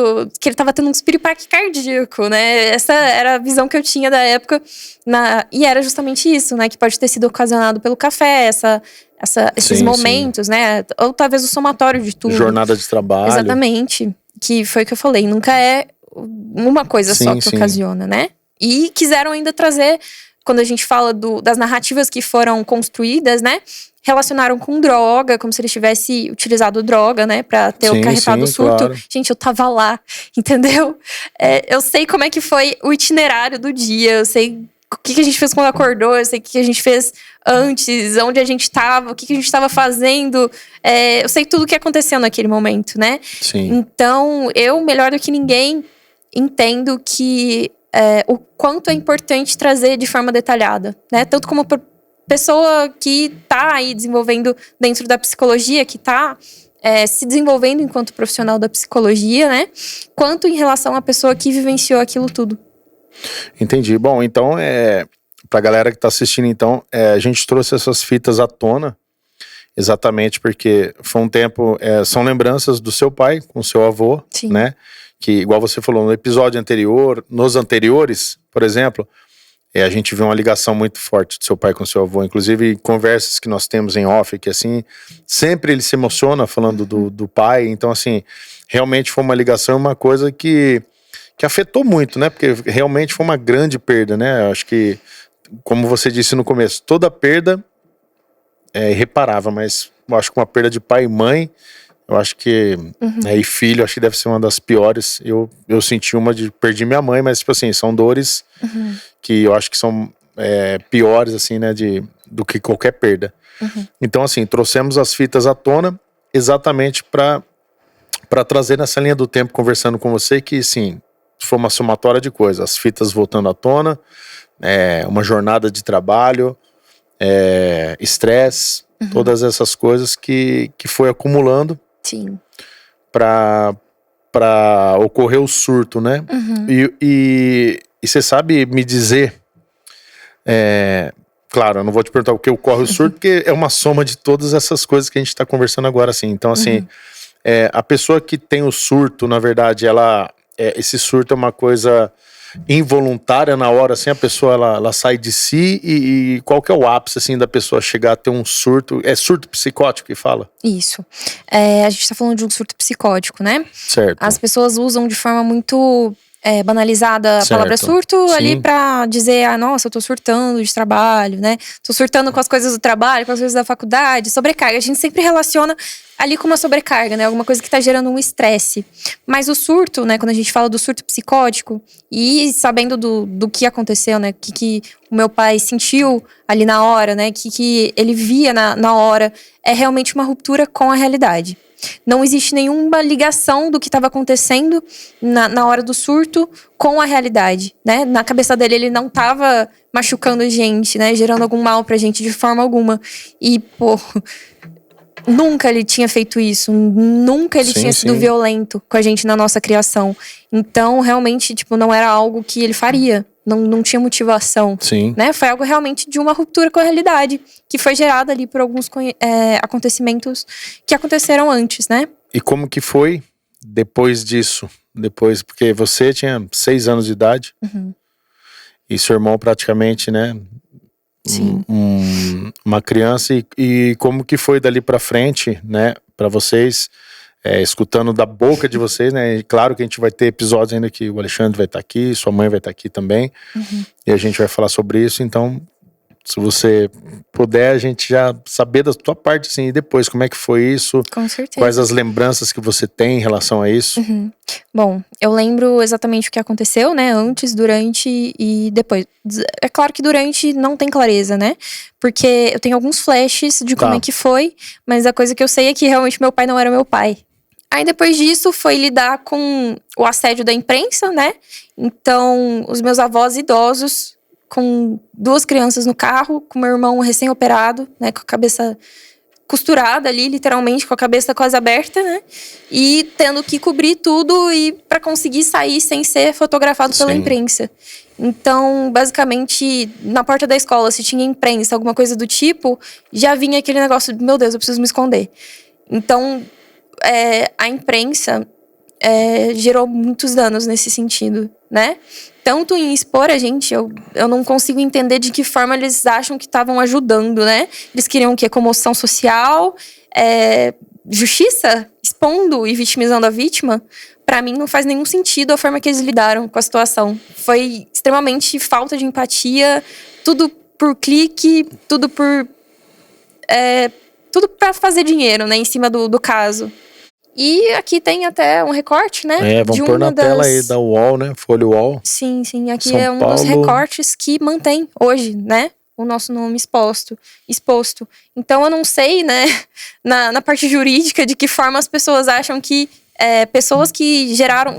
que ele tava tendo uns piripaque cardíaco, né? Essa era a visão que eu tinha da época. E era justamente isso, né? Que pode ter sido ocasionado pelo café, esses Sim, momentos, né? Ou talvez o somatório de tudo. Jornada de trabalho. Exatamente. Que foi o que eu falei, nunca é uma coisa só que ocasiona, né? E quiseram ainda trazer, quando a gente fala das narrativas que foram construídas, né? Relacionaram com droga, como se ele tivesse utilizado droga, né? Pra ter acarretado o surto. Claro. Gente, eu tava lá, entendeu? Eu sei como é que foi o itinerário do dia, eu sei o que a gente fez quando acordou, eu sei o que a gente fez antes, onde a gente tava, o que a gente tava fazendo. Eu sei tudo o que aconteceu naquele momento, né? Sim. Então, eu, melhor do que ninguém, entendo que o quanto é importante trazer de forma detalhada, né? Tanto como pessoa que tá aí desenvolvendo dentro da psicologia, que tá se desenvolvendo enquanto profissional da psicologia, né? Quanto em relação à pessoa que vivenciou aquilo tudo. Entendi. Bom, então, pra galera que tá assistindo, então, a gente trouxe essas fitas à tona, exatamente porque foi um tempo, são lembranças do seu pai com o seu avô, Sim. né? Que, igual você falou, no episódio anterior, nos anteriores, por exemplo, a gente viu uma ligação muito forte do seu pai com o seu avô. Inclusive, conversas que nós temos em off, que assim, sempre ele se emociona falando do pai. Então, assim, realmente foi uma ligação, uma coisa que afetou muito, né? Porque realmente foi uma grande perda, né? Eu acho que, como você disse no começo, toda perda é irreparável, mas eu acho que uma perda de pai e mãe, eu acho que, e filho, acho que deve ser uma das piores. Eu senti uma de perdi minha mãe, mas, tipo assim, são dores que eu acho que são piores, assim, né, do que qualquer perda. Então, assim, trouxemos as fitas à tona exatamente para trazer nessa linha do tempo, conversando com você, que, sim, foi uma somatória de coisas. As fitas voltando à tona, uma jornada de trabalho, estresse, todas essas coisas que foi acumulando. Sim. Pra ocorrer o surto, né? E você sabe me dizer, claro, eu não vou te perguntar o que ocorre o surto, porque é uma soma de todas essas coisas que a gente tá conversando agora, assim. Então, assim, a pessoa que tem o surto, na verdade, esse surto é uma coisa involuntária na hora, assim, a pessoa ela sai de si e qual que é o ápice, assim, da pessoa chegar a ter um surto? É surto psicótico que fala? Isso. A gente tá falando de um surto psicótico, né? Certo. As pessoas usam de forma muito banalizada a palavra surto ali pra dizer, nossa, eu tô surtando de trabalho, né? Tô surtando com as coisas do trabalho, com as coisas da faculdade, sobrecarga. A gente sempre relaciona ali com uma sobrecarga, né? Alguma coisa que tá gerando um estresse. Mas o surto, né? Quando a gente fala do surto psicótico, e sabendo do que aconteceu, né? Que o meu pai sentiu ali na hora, né? Que ele via na hora, é realmente uma ruptura com a realidade. Não existe nenhuma ligação do que estava acontecendo na hora do surto com a realidade, né? Na cabeça dele, ele não estava machucando gente, né? Gerando algum mal pra gente de forma alguma. E, nunca ele tinha feito isso. Nunca ele tinha sido violento com a gente na nossa criação. Então, realmente, não era algo que ele faria. Não tinha motivação. Sim. Né? Foi algo realmente de uma ruptura com a realidade, que foi gerada ali por alguns acontecimentos que aconteceram antes, né? E como que foi depois disso? Porque você tinha 6 anos de idade e seu irmão praticamente, né? Sim. Uma criança e como que foi dali pra frente, né? Pra vocês, escutando da boca de vocês, né? E claro que a gente vai ter episódios ainda que o Alexandre vai estar aqui, sua mãe vai estar aqui também. E a gente vai falar sobre isso. Então, se você puder, a gente já saber da tua parte, assim, e depois, como é que foi isso? Com certeza. Quais as lembranças que você tem em relação a isso? Bom, eu lembro exatamente o que aconteceu, né? Antes, durante e depois. É claro que durante não tem clareza, né? Porque eu tenho alguns flashes de como é que foi, mas a coisa que eu sei é que realmente meu pai não era meu pai. Aí depois disso foi lidar com o assédio da imprensa, né? Então, os meus avós idosos, com 2 crianças no carro, com meu irmão recém-operado, né? Com a cabeça costurada ali, literalmente, com a cabeça quase aberta, né? E tendo que cobrir tudo e para conseguir sair sem ser fotografado pela imprensa. Então, basicamente, na porta da escola, se tinha imprensa, alguma coisa do tipo, já vinha aquele negócio de, meu Deus, eu preciso me esconder. Então, a imprensa, gerou muitos danos nesse sentido, né? Tanto em expor a gente, eu não consigo entender de que forma eles acham que estavam ajudando, né? Eles queriam o quê? Comoção social, justiça, expondo e vitimizando a vítima. Pra mim não faz nenhum sentido a forma que eles lidaram com a situação. Foi extremamente falta de empatia, tudo por clique, tudo por... tudo pra fazer dinheiro, né? Em cima do caso. E aqui tem até um recorte, né? Vamos pôr na tela aí da UOL, né? Folha UOL. Sim. Aqui São é um Paulo... dos recortes que mantém hoje, né? O nosso nome exposto. Então eu não sei, né? Na parte jurídica, de que forma as pessoas acham que pessoas que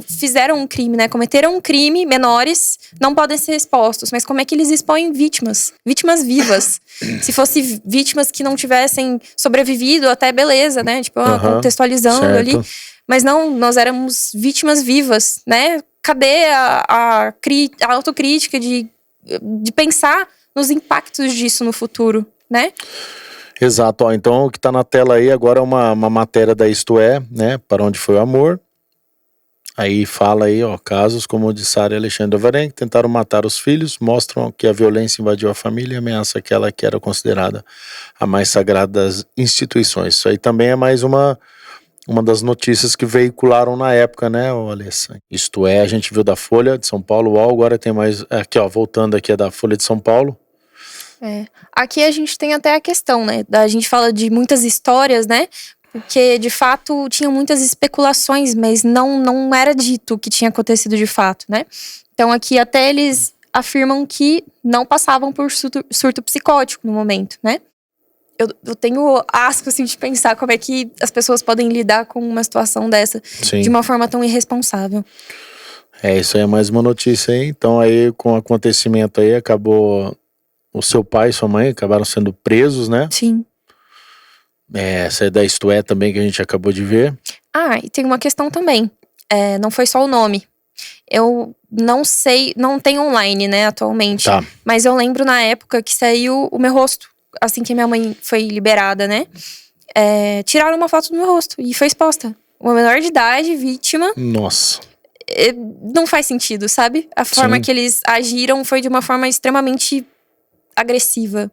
fizeram um crime, né? Cometeram um crime, menores, não podem ser expostos. Mas como é que eles expõem vítimas? Vítimas vivas. Se fosse vítimas que não tivessem sobrevivido, até beleza, né? Tipo, contextualizando certo. ali. Mas não, nós éramos vítimas vivas, né? Cadê a autocrítica de pensar nos impactos disso no futuro, né? Exato, ó, então o que tá na tela aí agora é uma matéria da Isto É, né, Para Onde Foi o Amor. Aí fala aí, ó, casos como o de Sara e Alexandre Alvarenga, que tentaram matar os filhos, mostram que a violência invadiu a família e ameaça aquela que era considerada a mais sagrada das instituições. Isso aí também é mais uma das notícias que veicularam na época, né, Alessa? Isto É, a gente viu da Folha de São Paulo, UOL, agora tem mais, aqui ó, voltando aqui é da Folha de São Paulo. Aqui a gente tem até a questão, né? A gente fala de muitas histórias, né? Porque, de fato, tinha muitas especulações, mas não era dito o que tinha acontecido de fato, né? Então, aqui até eles afirmam que não passavam por surto psicótico no momento, né? Eu tenho asco, assim, de pensar como é que as pessoas podem lidar com uma situação dessa. Sim. De uma forma tão irresponsável. Isso aí é mais uma notícia aí. Então, aí, com o acontecimento aí, acabou... O seu pai e sua mãe acabaram sendo presos, né? Sim. Essa é da Isto É também, que a gente acabou de ver. E tem uma questão também. Não foi só o nome. Eu não sei, não tem online, né, atualmente. Tá. Mas eu lembro na época que saiu o meu rosto. Assim que minha mãe foi liberada, né? Tiraram uma foto do meu rosto e foi exposta. Uma menor de idade, vítima. Nossa. Não faz sentido, sabe? A forma Sim. que eles agiram foi de uma forma extremamente agressiva.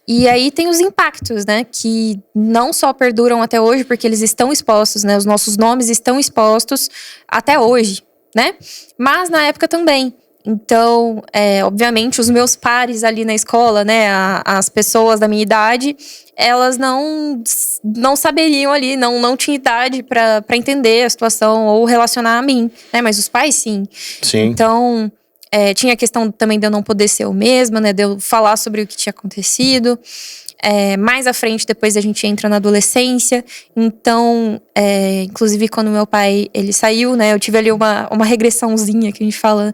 E aí tem os impactos, né? Que não só perduram até hoje, porque eles estão expostos, né? Os nossos nomes estão expostos até hoje, né? Mas na época também. Então, obviamente, os meus pares ali na escola, né? As pessoas da minha idade, elas não saberiam ali, não tinham idade pra entender a situação ou relacionar a mim, né? Mas os pais, sim. Sim. Então... tinha a questão também de eu não poder ser eu mesma, né? De eu falar sobre o que tinha acontecido. Mais à frente, depois a gente entra na adolescência. Então, inclusive quando meu pai, ele saiu, né? Eu tive ali uma regressãozinha que a gente fala.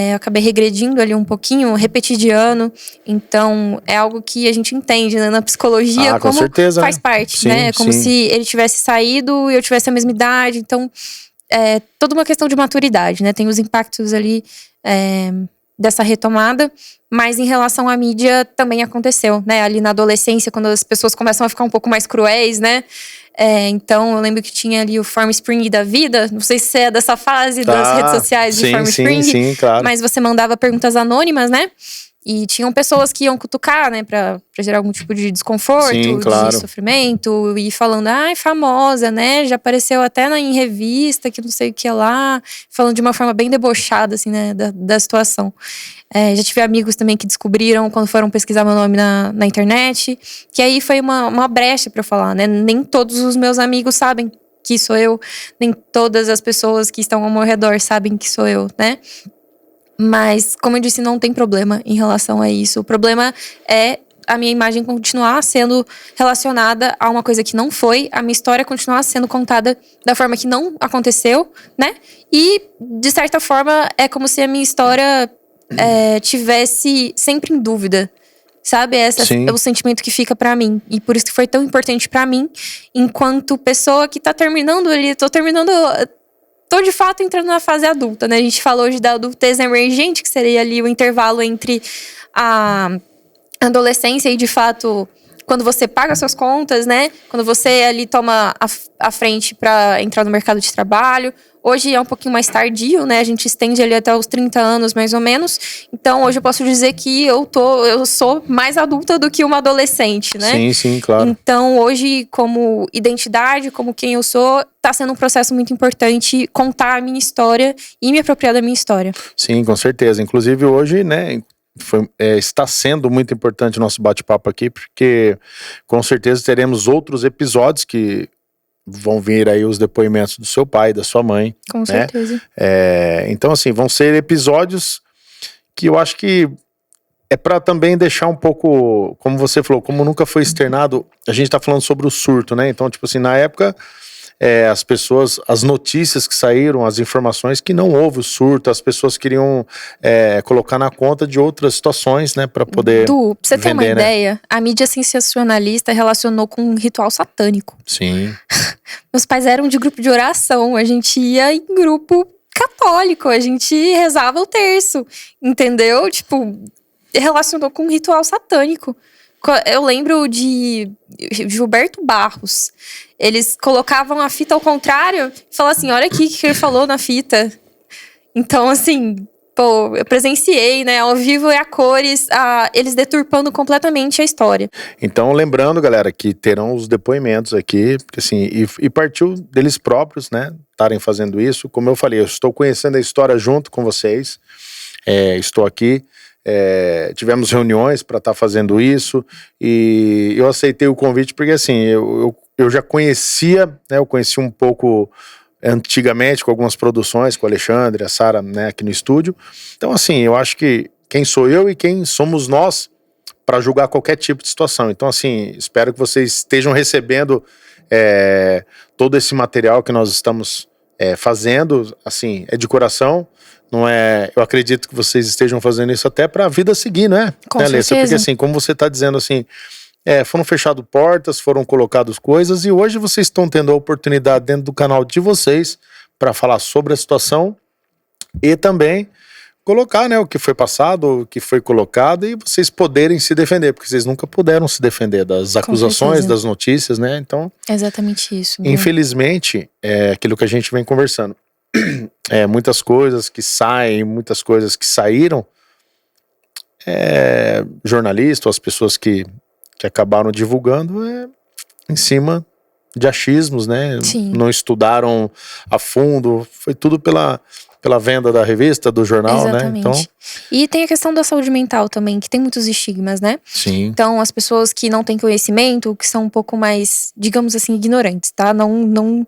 Eu acabei regredindo ali um pouquinho, repetir de ano. Então, é algo que a gente entende, né? Na psicologia, com como certeza, faz né? parte, Sim, né? Como sim. se ele tivesse saído e eu tivesse a mesma idade. Então, toda uma questão de maturidade, né? Tem os impactos ali dessa retomada, mas em relação à mídia também aconteceu, né? Ali na adolescência, quando as pessoas começam a ficar um pouco mais cruéis, né? Então, eu lembro que tinha ali o Form Spring da vida. Não sei se é dessa fase das redes sociais de Form Spring. Sim, claro. Mas você mandava perguntas anônimas, né? E tinham pessoas que iam cutucar, né? Pra gerar algum tipo de desconforto, Sim, claro. de sofrimento. E falando, famosa, né? Já apareceu até em revista, que não sei o que lá. Falando de uma forma bem debochada, assim, né? Da situação. Já tive amigos também que descobriram quando foram pesquisar meu nome na internet. Que aí foi uma brecha pra eu falar, né? Nem todos os meus amigos sabem que sou eu. Nem todas as pessoas que estão ao meu redor sabem que sou eu, né? Mas, como eu disse, não tem problema em relação a isso. O problema é a minha imagem continuar sendo relacionada a uma coisa que não foi, a minha história continuar sendo contada da forma que não aconteceu, né? E, de certa forma, é como se a minha história tivesse sempre em dúvida, sabe? Esse é o sentimento que fica pra mim. E por isso que foi tão importante pra mim, enquanto pessoa que tá terminando ali, tô de fato entrando na fase adulta, né? A gente falou hoje da adultez emergente, que seria ali o intervalo entre a adolescência e de fato quando você paga suas contas, né? Quando você ali toma a frente para entrar no mercado de trabalho. Hoje é um pouquinho mais tardio, né? A gente estende ali até os 30 anos, mais ou menos. Então, hoje eu posso dizer que eu sou mais adulta do que uma adolescente, né? Sim, sim, claro. Então, hoje, como identidade, como quem eu sou, tá sendo um processo muito importante contar a minha história e me apropriar da minha história. Sim, com certeza. Inclusive hoje, né, está sendo muito importante o nosso bate-papo aqui, porque com certeza teremos outros episódios que vão vir aí os depoimentos do seu pai, da sua mãe. Com certeza. Então, assim, vão ser episódios que eu acho que é para também deixar um pouco, como você falou, como nunca foi externado, a gente tá falando sobre o surto, né? Então, tipo assim, na época, as pessoas, as notícias que saíram, as informações que não houve o surto, as pessoas queriam colocar na conta de outras situações, né? Para poder pra você ter uma vender, né? ideia, a mídia sensacionalista relacionou com um ritual satânico. Sim. Meus pais eram de grupo de oração, a gente ia em grupo católico, a gente rezava o terço, entendeu? Tipo, relacionou com um ritual satânico. Eu lembro de Gilberto Barros. Eles colocavam a fita ao contrário e falavam assim, olha aqui o que ele falou na fita. Então, assim, pô, eu presenciei, né, ao vivo e a cores, eles deturpando completamente a história. Então, lembrando, galera, que terão os depoimentos aqui, porque assim, e partiu deles próprios, né, estarem fazendo isso. Como eu falei, eu estou conhecendo a história junto com vocês, estou aqui, tivemos reuniões para estar fazendo isso, e eu aceitei o convite porque assim, eu já conhecia, né, eu conheci um pouco antigamente com algumas produções, com o Alexandre, a Sara, né, aqui no estúdio. Então, assim, eu acho que quem sou eu e quem somos nós para julgar qualquer tipo de situação. Então, assim, espero que vocês estejam recebendo todo esse material que nós estamos fazendo, assim, é de coração. Não é, eu acredito que vocês estejam fazendo isso até para a vida seguir, não é? Com Alessa? certeza. Porque assim, como você está dizendo assim, foram fechadas portas, foram colocadas coisas e hoje vocês estão tendo a oportunidade dentro do canal de vocês para falar sobre a situação e também colocar, né, o que foi passado, o que foi colocado e vocês poderem se defender, porque vocês nunca puderam se defender das acusações, certeza. das notícias, né? Então, É exatamente isso. Bruno. infelizmente, é aquilo que a gente vem conversando. Muitas coisas que saem, muitas coisas que saíram, jornalistas, as pessoas que acabaram divulgando em cima de achismos, né? Sim. Não estudaram a fundo, foi tudo pela venda da revista, do jornal, Exatamente. né? Então, E tem a questão da saúde mental também, que tem muitos estigmas, né? sim, Então, as pessoas que não têm conhecimento, que são um pouco mais, digamos assim, ignorantes, tá? Não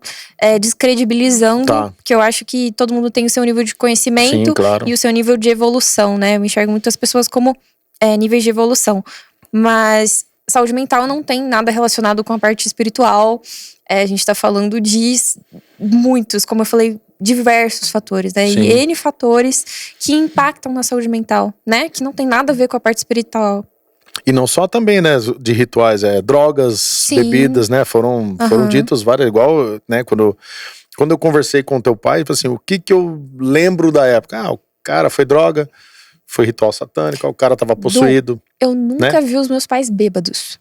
descredibilizando, Tá. porque eu acho que todo mundo tem o seu nível de conhecimento sim, claro. e o seu nível de evolução, né? Eu enxergo muitas pessoas como níveis de evolução. Mas saúde mental não tem nada relacionado com a parte espiritual. A gente tá falando de muitos, como eu falei, diversos fatores, né? Sim. E N fatores que impactam na saúde mental, né? Que não tem nada a ver com a parte espiritual. E não só também, né, de rituais, drogas, Sim. bebidas, né, foram ditos várias, igual, né, quando eu conversei com o teu pai, assim, o que eu lembro da época? O cara foi droga, foi ritual satânico, o cara tava possuído. Eu nunca vi os meus pais bêbados.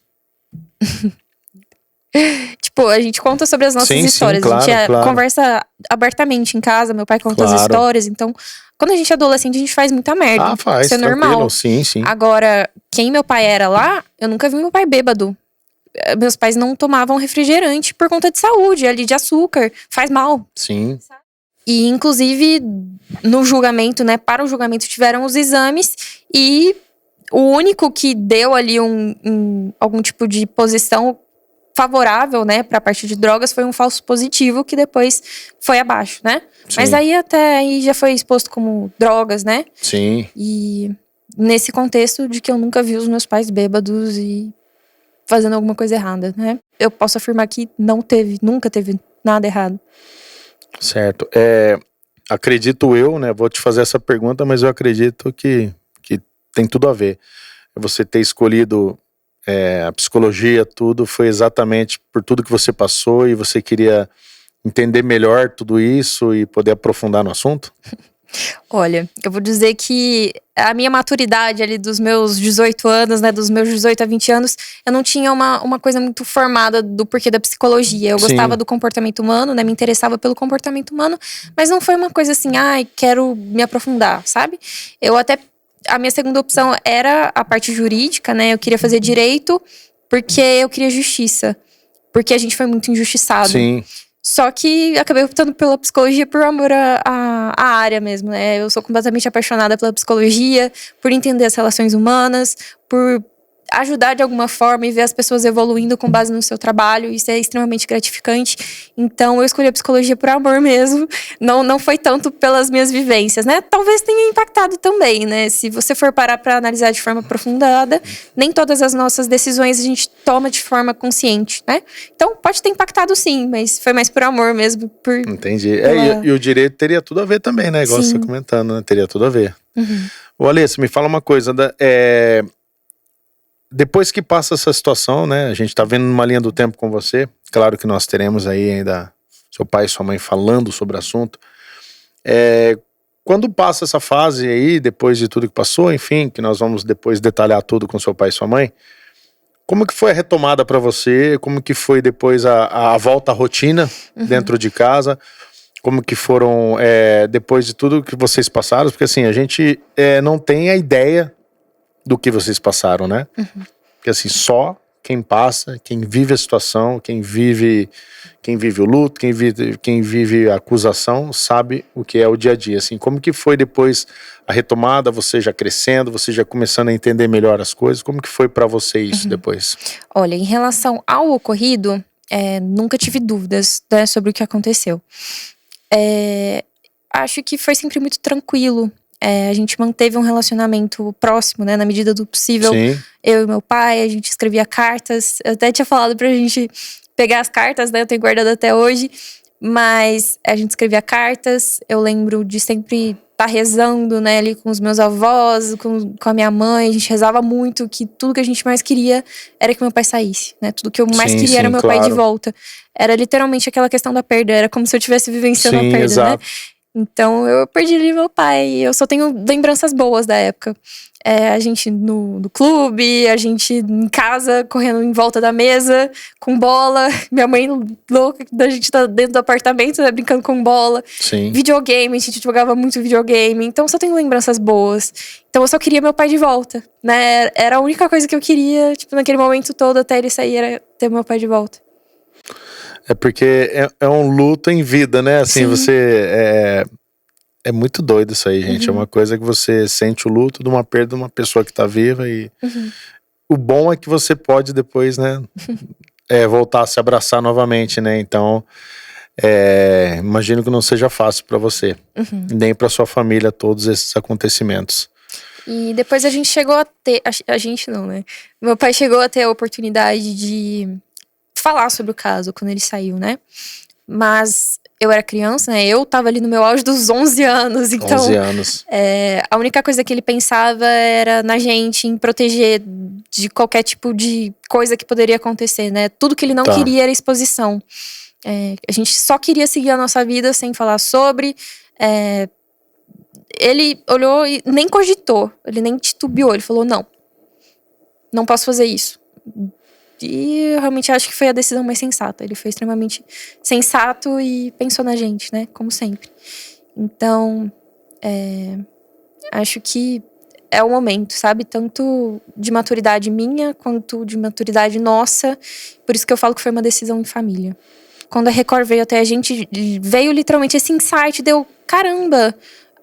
Tipo, a gente conta sobre as nossas Sim, histórias. claro, A gente claro. conversa abertamente em casa, meu pai conta as Claro. histórias. Então, quando a gente é adolescente, a gente faz muita merda. Faz, Isso é tranquilo, normal. sim. Agora, quem meu pai era lá, eu nunca vi meu pai bêbado. Meus pais não tomavam refrigerante por conta de saúde, ali de açúcar, faz mal. Sim, E, inclusive, no julgamento, né, para o julgamento tiveram os exames e o único que deu ali algum tipo de posição favorável, né, para a parte de drogas foi um falso positivo que depois foi abaixo, né? sim. Mas aí até aí já foi exposto como drogas, né? Sim. E nesse contexto de que eu nunca vi os meus pais bêbados e fazendo alguma coisa errada, né? Eu posso afirmar que nunca teve nada errado. Certo. Acredito eu, né? Vou te fazer essa pergunta, mas eu acredito que tem tudo a ver. Você ter escolhido a psicologia, tudo, foi exatamente por tudo que você passou e você queria entender melhor tudo isso e poder aprofundar no assunto? Olha, eu vou dizer que a minha maturidade ali dos meus 18 anos, né, dos meus 18 a 20 anos, eu não tinha uma coisa muito formada do porquê da psicologia. Eu Sim. gostava do comportamento humano, né, me interessava pelo comportamento humano, mas não foi uma coisa assim, ai, quero me aprofundar, sabe? A minha segunda opção era a parte jurídica, né, eu queria fazer direito porque eu queria justiça, porque a gente foi muito injustiçado. Sim. Só que acabei optando pela psicologia por amor à área mesmo, né? Eu sou completamente apaixonada pela psicologia, por entender as relações humanas, por ajudar de alguma forma e ver as pessoas evoluindo com base no seu trabalho. Isso é extremamente gratificante. Então, eu escolhi a psicologia por amor mesmo. Não foi tanto pelas minhas vivências, né? Talvez tenha impactado também, né? Se você for parar para analisar de forma aprofundada, nem todas as nossas decisões a gente toma de forma consciente, né? Então, pode ter impactado sim, mas foi mais por amor mesmo. Entendi. Pela- E o direito teria tudo a ver também, né? Igual Sim. você tá comentando, né? Teria tudo a ver. Uhum. Ô, Alessa, me fala uma coisa. Depois que passa essa situação, né? A gente tá vendo uma linha do tempo com você. Claro que nós teremos aí ainda seu pai e sua mãe falando sobre o assunto. Quando passa essa fase aí, depois de tudo que passou, enfim, que nós vamos depois detalhar tudo com seu pai e sua mãe, como que foi a retomada pra você? Como que foi depois a volta à rotina dentro de casa? Como que foram depois de tudo que vocês passaram? Porque assim, a gente não tem a ideia do que vocês passaram, né? Porque assim, só quem passa, quem vive a situação, quem vive o luto, quem vive a acusação, sabe o que é o dia a dia. Assim, como que foi depois a retomada, você já crescendo, você já começando a entender melhor as coisas? Como que foi pra você isso depois? Olha, em relação ao ocorrido, nunca tive dúvidas, né, sobre o que aconteceu. Acho que foi sempre muito tranquilo. A gente manteve um relacionamento próximo, né, na medida do possível. Sim, Eu e meu pai, a gente escrevia cartas. Eu até tinha falado pra gente pegar as cartas, né, eu tenho guardado até hoje. Mas a gente escrevia cartas. Eu lembro de sempre estar rezando, né, ali com os meus avós, com a minha mãe. A gente rezava muito, que tudo que a gente mais queria era que meu pai saísse, né? Tudo que eu mais Sim, queria era sim, meu pai de claro. volta. Era literalmente aquela questão da perda. Era como se eu estivesse vivenciando a sim, perda, né? exato. Então eu perdi ali meu pai. Eu só tenho lembranças boas da época. A gente no clube, a gente em casa, correndo em volta da mesa, com bola. Minha mãe louca, da gente tá dentro do apartamento, né, brincando com bola. Sim. Videogame, a gente jogava muito videogame. Então eu só tenho lembranças boas. Então eu só queria meu pai de volta, né? Era a única coisa que eu queria, tipo, naquele momento todo, até ele sair, era ter meu pai de volta. É porque é um luto em vida, né? Assim, Sim. você é muito doido isso aí, gente. É uma coisa que você sente o luto de uma perda de uma pessoa que tá viva e o bom é que você pode depois, né, voltar a se abraçar novamente, né? Então, imagino que não seja fácil pra você, nem pra sua família, todos esses acontecimentos. E depois a gente chegou a ter... A gente não, né? Meu pai chegou a ter a oportunidade de falar sobre o caso quando ele saiu, né? Mas eu era criança, né? Eu tava ali no meu auge dos 11 anos. Então, 11 anos. a única coisa que ele pensava era na gente, em proteger de qualquer tipo de coisa que poderia acontecer, né? Tudo que ele não Tá. queria era exposição. A gente só queria seguir a nossa vida sem falar sobre. Ele olhou e nem cogitou, ele nem titubeou, ele falou: não posso fazer isso. E eu realmente acho que foi a decisão mais sensata. Ele foi extremamente sensato e pensou na gente, né? Como sempre. Então, acho que é o momento, sabe? Tanto de maturidade minha, quanto de maturidade nossa. Por isso que eu falo que foi uma decisão em família. Quando a Record veio até a gente, veio literalmente esse insight, deu: caramba!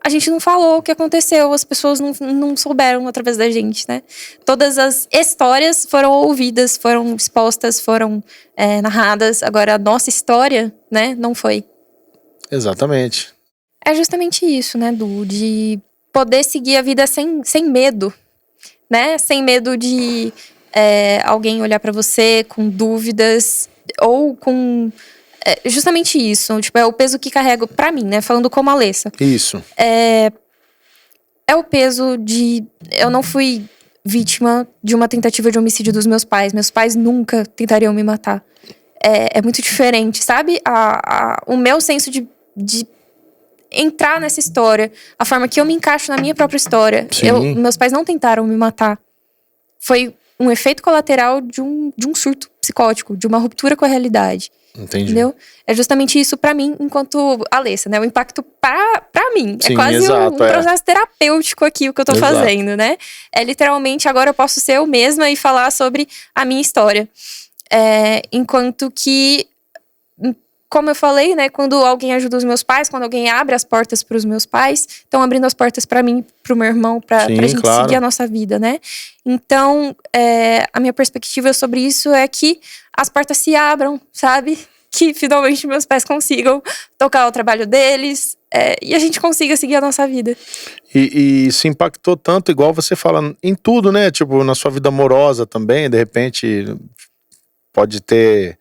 A gente não falou o que aconteceu, as pessoas não souberam através da gente, né? Todas as histórias foram ouvidas, foram expostas, foram narradas. Agora, a nossa história, né, não foi. Exatamente. É justamente isso, né, Du? De poder seguir a vida sem medo, né? Sem medo de alguém olhar pra você com dúvidas ou com... justamente isso, tipo, é o peso que carrego pra mim, né? Falando como Alessa. Isso. É o peso de... Eu não fui vítima de uma tentativa de homicídio dos meus pais. Meus pais nunca tentariam me matar. É muito diferente, sabe? O meu senso de entrar nessa história, a forma que eu me encaixo na minha própria história. Sim. Meus pais não tentaram me matar. Foi um efeito colateral de um surto psicótico, de uma ruptura com a realidade. Entendi. Entendeu? É justamente isso pra mim, enquanto Alessa, né? O impacto pra mim. Sim, é quase exato, um processo terapêutico aqui, o que eu tô Exato. fazendo, né? É literalmente, agora eu posso ser eu mesma e falar sobre a minha história. Enquanto que, como eu falei, né? Quando alguém ajuda os meus pais, quando alguém abre as portas pros meus pais, estão abrindo as portas pra mim, pro meu irmão, pra Sim, gente claro. seguir a nossa vida, né? Então, a minha perspectiva sobre isso é que as portas se abram, sabe? Que finalmente meus pais consigam tocar o trabalho deles e a gente consiga seguir a nossa vida. E se impactou tanto, igual você fala, em tudo, né? Tipo, na sua vida amorosa também, de repente, pode ter...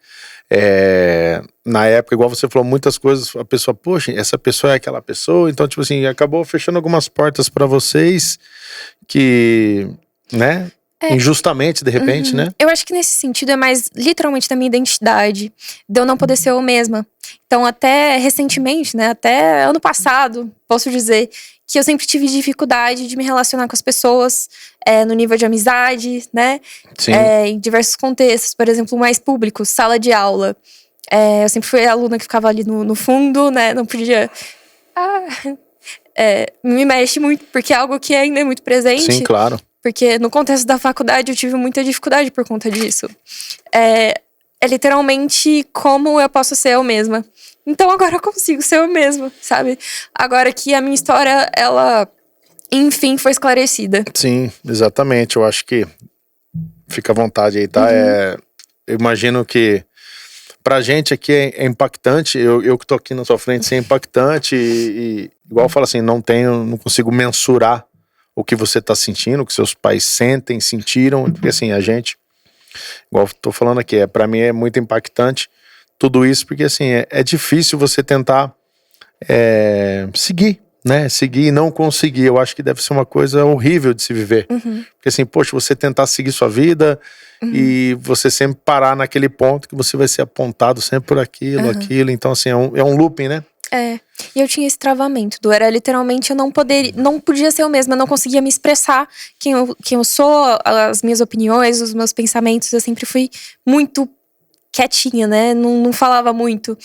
na época, igual você falou, muitas coisas, a pessoa, poxa, essa pessoa é aquela pessoa, então, tipo assim, acabou fechando algumas portas pra vocês que, né? Injustamente, de repente, né? Eu acho que nesse sentido é mais literalmente da minha identidade, de eu não poder ser eu mesma. Então, até recentemente, né, até ano passado, posso dizer que eu sempre tive dificuldade de me relacionar com as pessoas no nível de amizade, né? Sim. Em diversos contextos, por exemplo, mais públicos, sala de aula. Eu sempre fui a aluna que ficava ali no fundo, né? Não podia... me mexe muito, porque é algo que ainda é muito presente. Sim, claro. Porque no contexto da faculdade eu tive muita dificuldade por conta disso. É literalmente como eu posso ser eu mesma. Então agora eu consigo ser eu mesma, sabe? Agora que a minha história, ela, enfim, foi esclarecida. Sim, exatamente. Eu acho que fica à vontade aí, tá? Eu imagino que pra gente aqui é impactante. Eu que tô aqui na sua frente, sim, é impactante. E igual eu falo assim, não consigo mensurar o que você tá sentindo, o que seus pais sentem, sentiram. Porque assim, a gente, igual eu tô falando aqui, pra mim é muito impactante tudo isso, porque assim, é difícil você tentar seguir, né? Seguir e não conseguir. Eu acho que deve ser uma coisa horrível de se viver. Porque assim, poxa, você tentar seguir sua vida e você sempre parar naquele ponto que você vai ser apontado sempre por aquilo. Então assim, é um looping, né? E eu tinha esse travamento, era literalmente eu não podia ser eu mesma, eu não conseguia me expressar quem eu sou, as minhas opiniões, os meus pensamentos, eu sempre fui muito quietinha, né, não falava muito,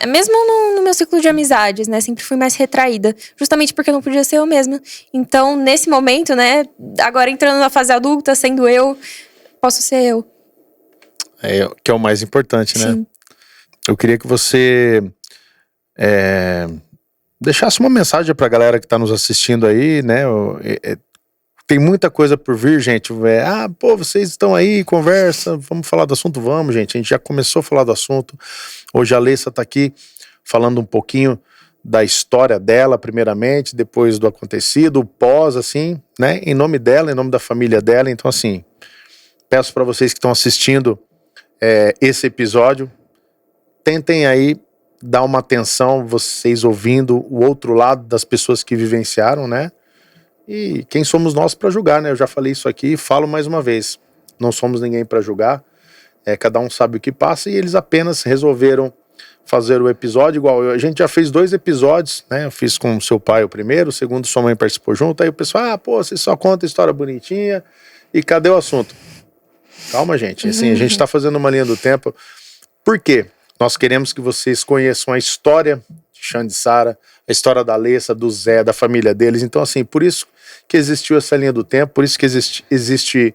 mesmo no meu ciclo de amizades, né, sempre fui mais retraída, justamente porque eu não podia ser eu mesma. Então, nesse momento, né, agora entrando na fase adulta, sendo eu, posso ser eu. Que é o mais importante, né? Sim. Eu queria que você deixasse uma mensagem pra galera que tá nos assistindo aí, né? Tem muita coisa por vir, gente. Vocês estão aí, conversa, vamos falar do assunto? Vamos, gente. A gente já começou a falar do assunto. Hoje a Alessa tá aqui falando um pouquinho da história dela, primeiramente, depois do acontecido, o pós, assim, né? Em nome dela, em nome da família dela. Então, assim, peço pra vocês que estão assistindo esse episódio, tentem aí dar uma atenção, vocês ouvindo o outro lado das pessoas que vivenciaram, né? E quem somos nós para julgar, né? Eu já falei isso aqui e falo mais uma vez. Não somos ninguém para julgar. Cada um sabe o que passa e eles apenas resolveram fazer o episódio igual. A gente já fez 2 episódios, né? Eu fiz com o seu pai o primeiro, o segundo sua mãe participou junto. Aí o pessoal, você só conta história bonitinha e cadê o assunto? Calma, gente. Assim, a gente tá fazendo uma linha do tempo. Por quê? Nós queremos que vocês conheçam a história de Xande e Sara, a história da Alessa, do Zé, da família deles. Então, assim, por isso que existiu essa linha do tempo, por isso que existe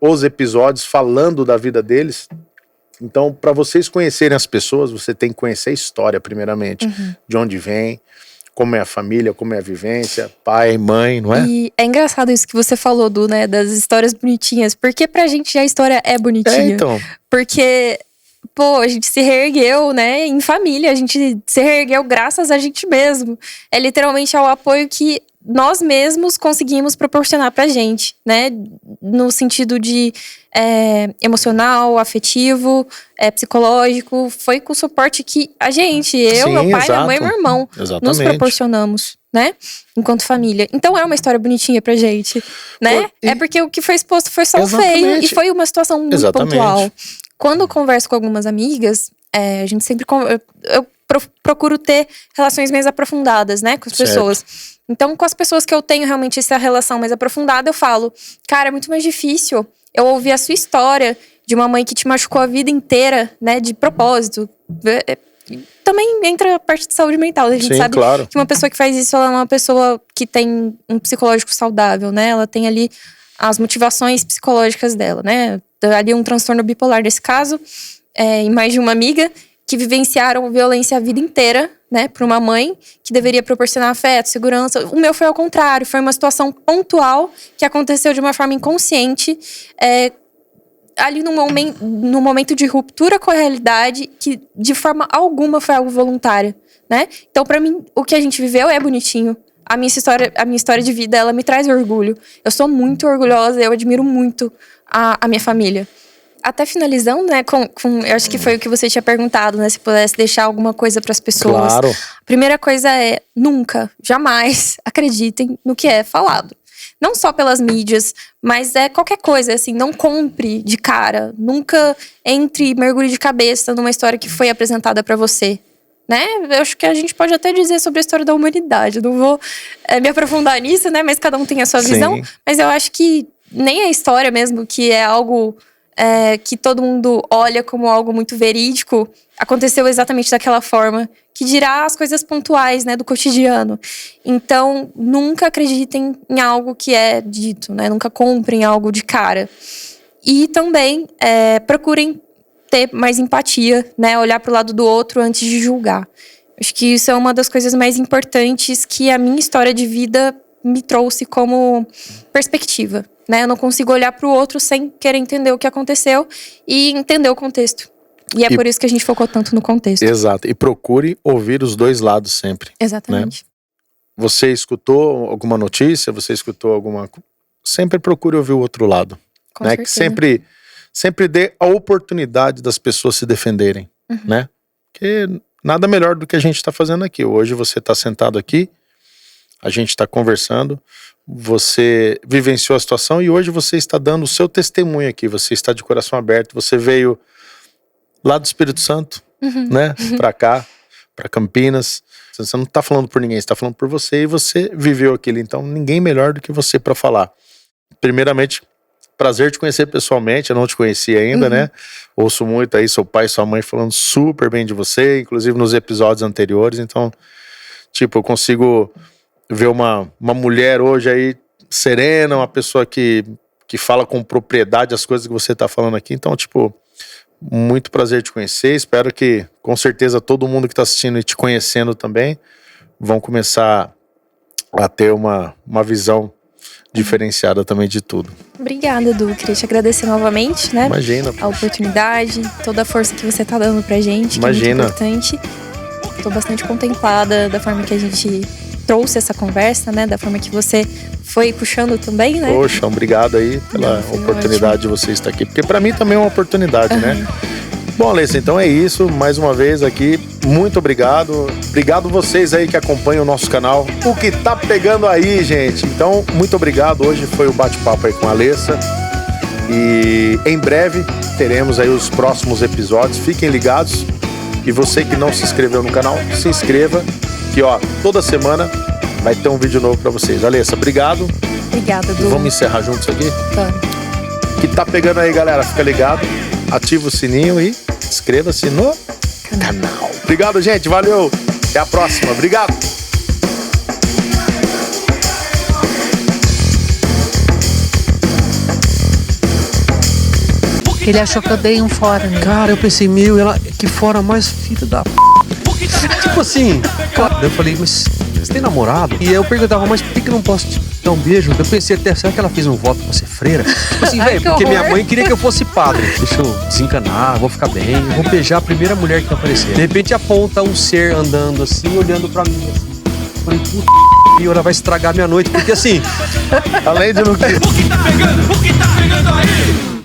os episódios falando da vida deles. Então, para vocês conhecerem as pessoas, você tem que conhecer a história, primeiramente. De onde vem, como é a família, como é a vivência, pai, mãe, não é? E é engraçado isso que você falou, né, das histórias bonitinhas, porque pra gente a história é bonitinha. Então. Porque... a gente se reergueu, né, em família, a gente se reergueu graças a gente mesmo. É literalmente ao apoio que nós mesmos conseguimos proporcionar pra gente, né, no sentido de emocional, afetivo, psicológico. Foi com o suporte que a gente, meu pai, minha mãe e meu irmão, nos proporcionamos, né, enquanto família. Então é uma história bonitinha pra gente, né? É porque o que foi exposto foi só o feio e foi uma situação muito pontual. Quando eu converso com algumas amigas, a gente sempre... procuro ter relações mais aprofundadas, né, com as pessoas. Então, com as pessoas que eu tenho realmente essa relação mais aprofundada, eu falo, cara, é muito mais difícil eu ouvir a sua história de uma mãe que te machucou a vida inteira, né, de propósito. Também entra a parte de saúde mental. A gente sabe que uma pessoa que faz isso, ela é uma pessoa que tem um psicológico saudável, né? Ela tem ali as motivações psicológicas dela, né? Ali um transtorno bipolar nesse caso, e mais de uma amiga que vivenciaram violência a vida inteira, né? Por uma mãe que deveria proporcionar afeto, segurança. O meu foi ao contrário. Foi uma situação pontual que aconteceu de uma forma inconsciente, ali no momento de ruptura com a realidade, que de forma alguma foi algo voluntário, né? Então, pra mim, o que a gente viveu é bonitinho. A minha história de vida, ela me traz orgulho. Eu sou muito orgulhosa, eu admiro muito a minha família. Até finalizando, né, eu acho que foi o que você tinha perguntado, né? Se pudesse deixar alguma coisa pras pessoas. Claro. A primeira coisa é, nunca, jamais acreditem no que é falado. Não só pelas mídias, mas qualquer coisa, assim, não compre de cara. Nunca entre e mergulhe de cabeça numa história que foi apresentada pra você, né? Eu acho que a gente pode até dizer sobre a história da humanidade. Eu não vou me aprofundar nisso, né? Mas cada um tem a sua visão. Mas eu acho que nem a história mesmo, que é algo que todo mundo olha como algo muito verídico, aconteceu exatamente daquela forma, que dirá as coisas pontuais, né, do cotidiano. Então, nunca acreditem em algo que é dito, né? Nunca comprem algo de cara. E também procurem ter mais empatia, né? Olhar pro lado do outro antes de julgar. Acho que isso é uma das coisas mais importantes que a minha história de vida me trouxe como perspectiva, né? Eu não consigo olhar pro outro sem querer entender o que aconteceu e entender o contexto. E por isso que a gente focou tanto no contexto. Exato. E procure ouvir os dois lados sempre. Exatamente. Né? Você escutou alguma notícia, você escutou alguma... Sempre procure ouvir o outro lado. Com né? certeza. Que sempre dê a oportunidade das pessoas se defenderem. Né? Porque nada melhor do que a gente está fazendo aqui. Hoje você está sentado aqui, a gente está conversando, você vivenciou a situação e hoje você está dando o seu testemunho aqui. Você está de coração aberto, você veio lá do Espírito Santo, né? Pra cá, pra Campinas. Você não tá falando por ninguém, você tá falando por você e você viveu aquilo. Então, ninguém melhor do que você pra falar. Primeiramente, prazer te conhecer pessoalmente, eu não te conhecia ainda, né? Ouço muito aí seu pai e sua mãe falando super bem de você, inclusive nos episódios anteriores. Então, tipo, eu consigo ver uma mulher hoje aí serena, uma pessoa que fala com propriedade as coisas que você tá falando aqui. Então, tipo, muito prazer te conhecer. Espero que, com certeza, todo mundo que tá assistindo e te conhecendo também vão começar a ter uma visão diferenciada também de tudo. Obrigada, Edu. Queria te agradecer novamente, né? Imagina. A oportunidade, toda a força que você tá dando pra gente. Imagina. Que é muito importante. Tô bastante contemplada da forma que a gente trouxe essa conversa, né? Da forma que você foi puxando também, né? Poxa, obrigado aí pela oportunidade de você estar aqui. Porque pra mim também é uma oportunidade, né? Bom, Alessa, então é isso. Mais uma vez aqui, muito obrigado. Obrigado vocês aí que acompanham o nosso canal. O que tá pegando aí, gente? Então, muito obrigado. Hoje foi o bate-papo aí com a Alessa. E em breve teremos aí os próximos episódios. Fiquem ligados. E você que não se inscreveu no canal, se inscreva. Que, ó, toda semana vai ter um vídeo novo pra vocês. Alessa, obrigado. Obrigada, Edu. Vamos encerrar juntos aqui? Vamos. O que tá pegando aí, galera? Fica ligado. Ativa o sininho e inscreva-se no canal. Obrigado, gente. Valeu. Até a próxima. Obrigado. Ele achou que eu dei um fora, né? Cara, eu pensei, ela que fora mais filha da p. Tipo assim, cara, eu falei, mas você tem namorado? E eu perguntava, mas por que eu não posso te dar um beijo? Eu pensei até, será que ela fez um voto pra ser freira? Tipo assim, velho, porque minha mãe queria que eu fosse padre. Deixa eu desencanar, vou ficar bem, eu vou beijar a primeira mulher que aparecer. De repente aponta um ser andando assim, olhando pra mim assim. Eu falei, puta, ela vai estragar minha noite, porque assim, Além de não... O que tá pegando aí?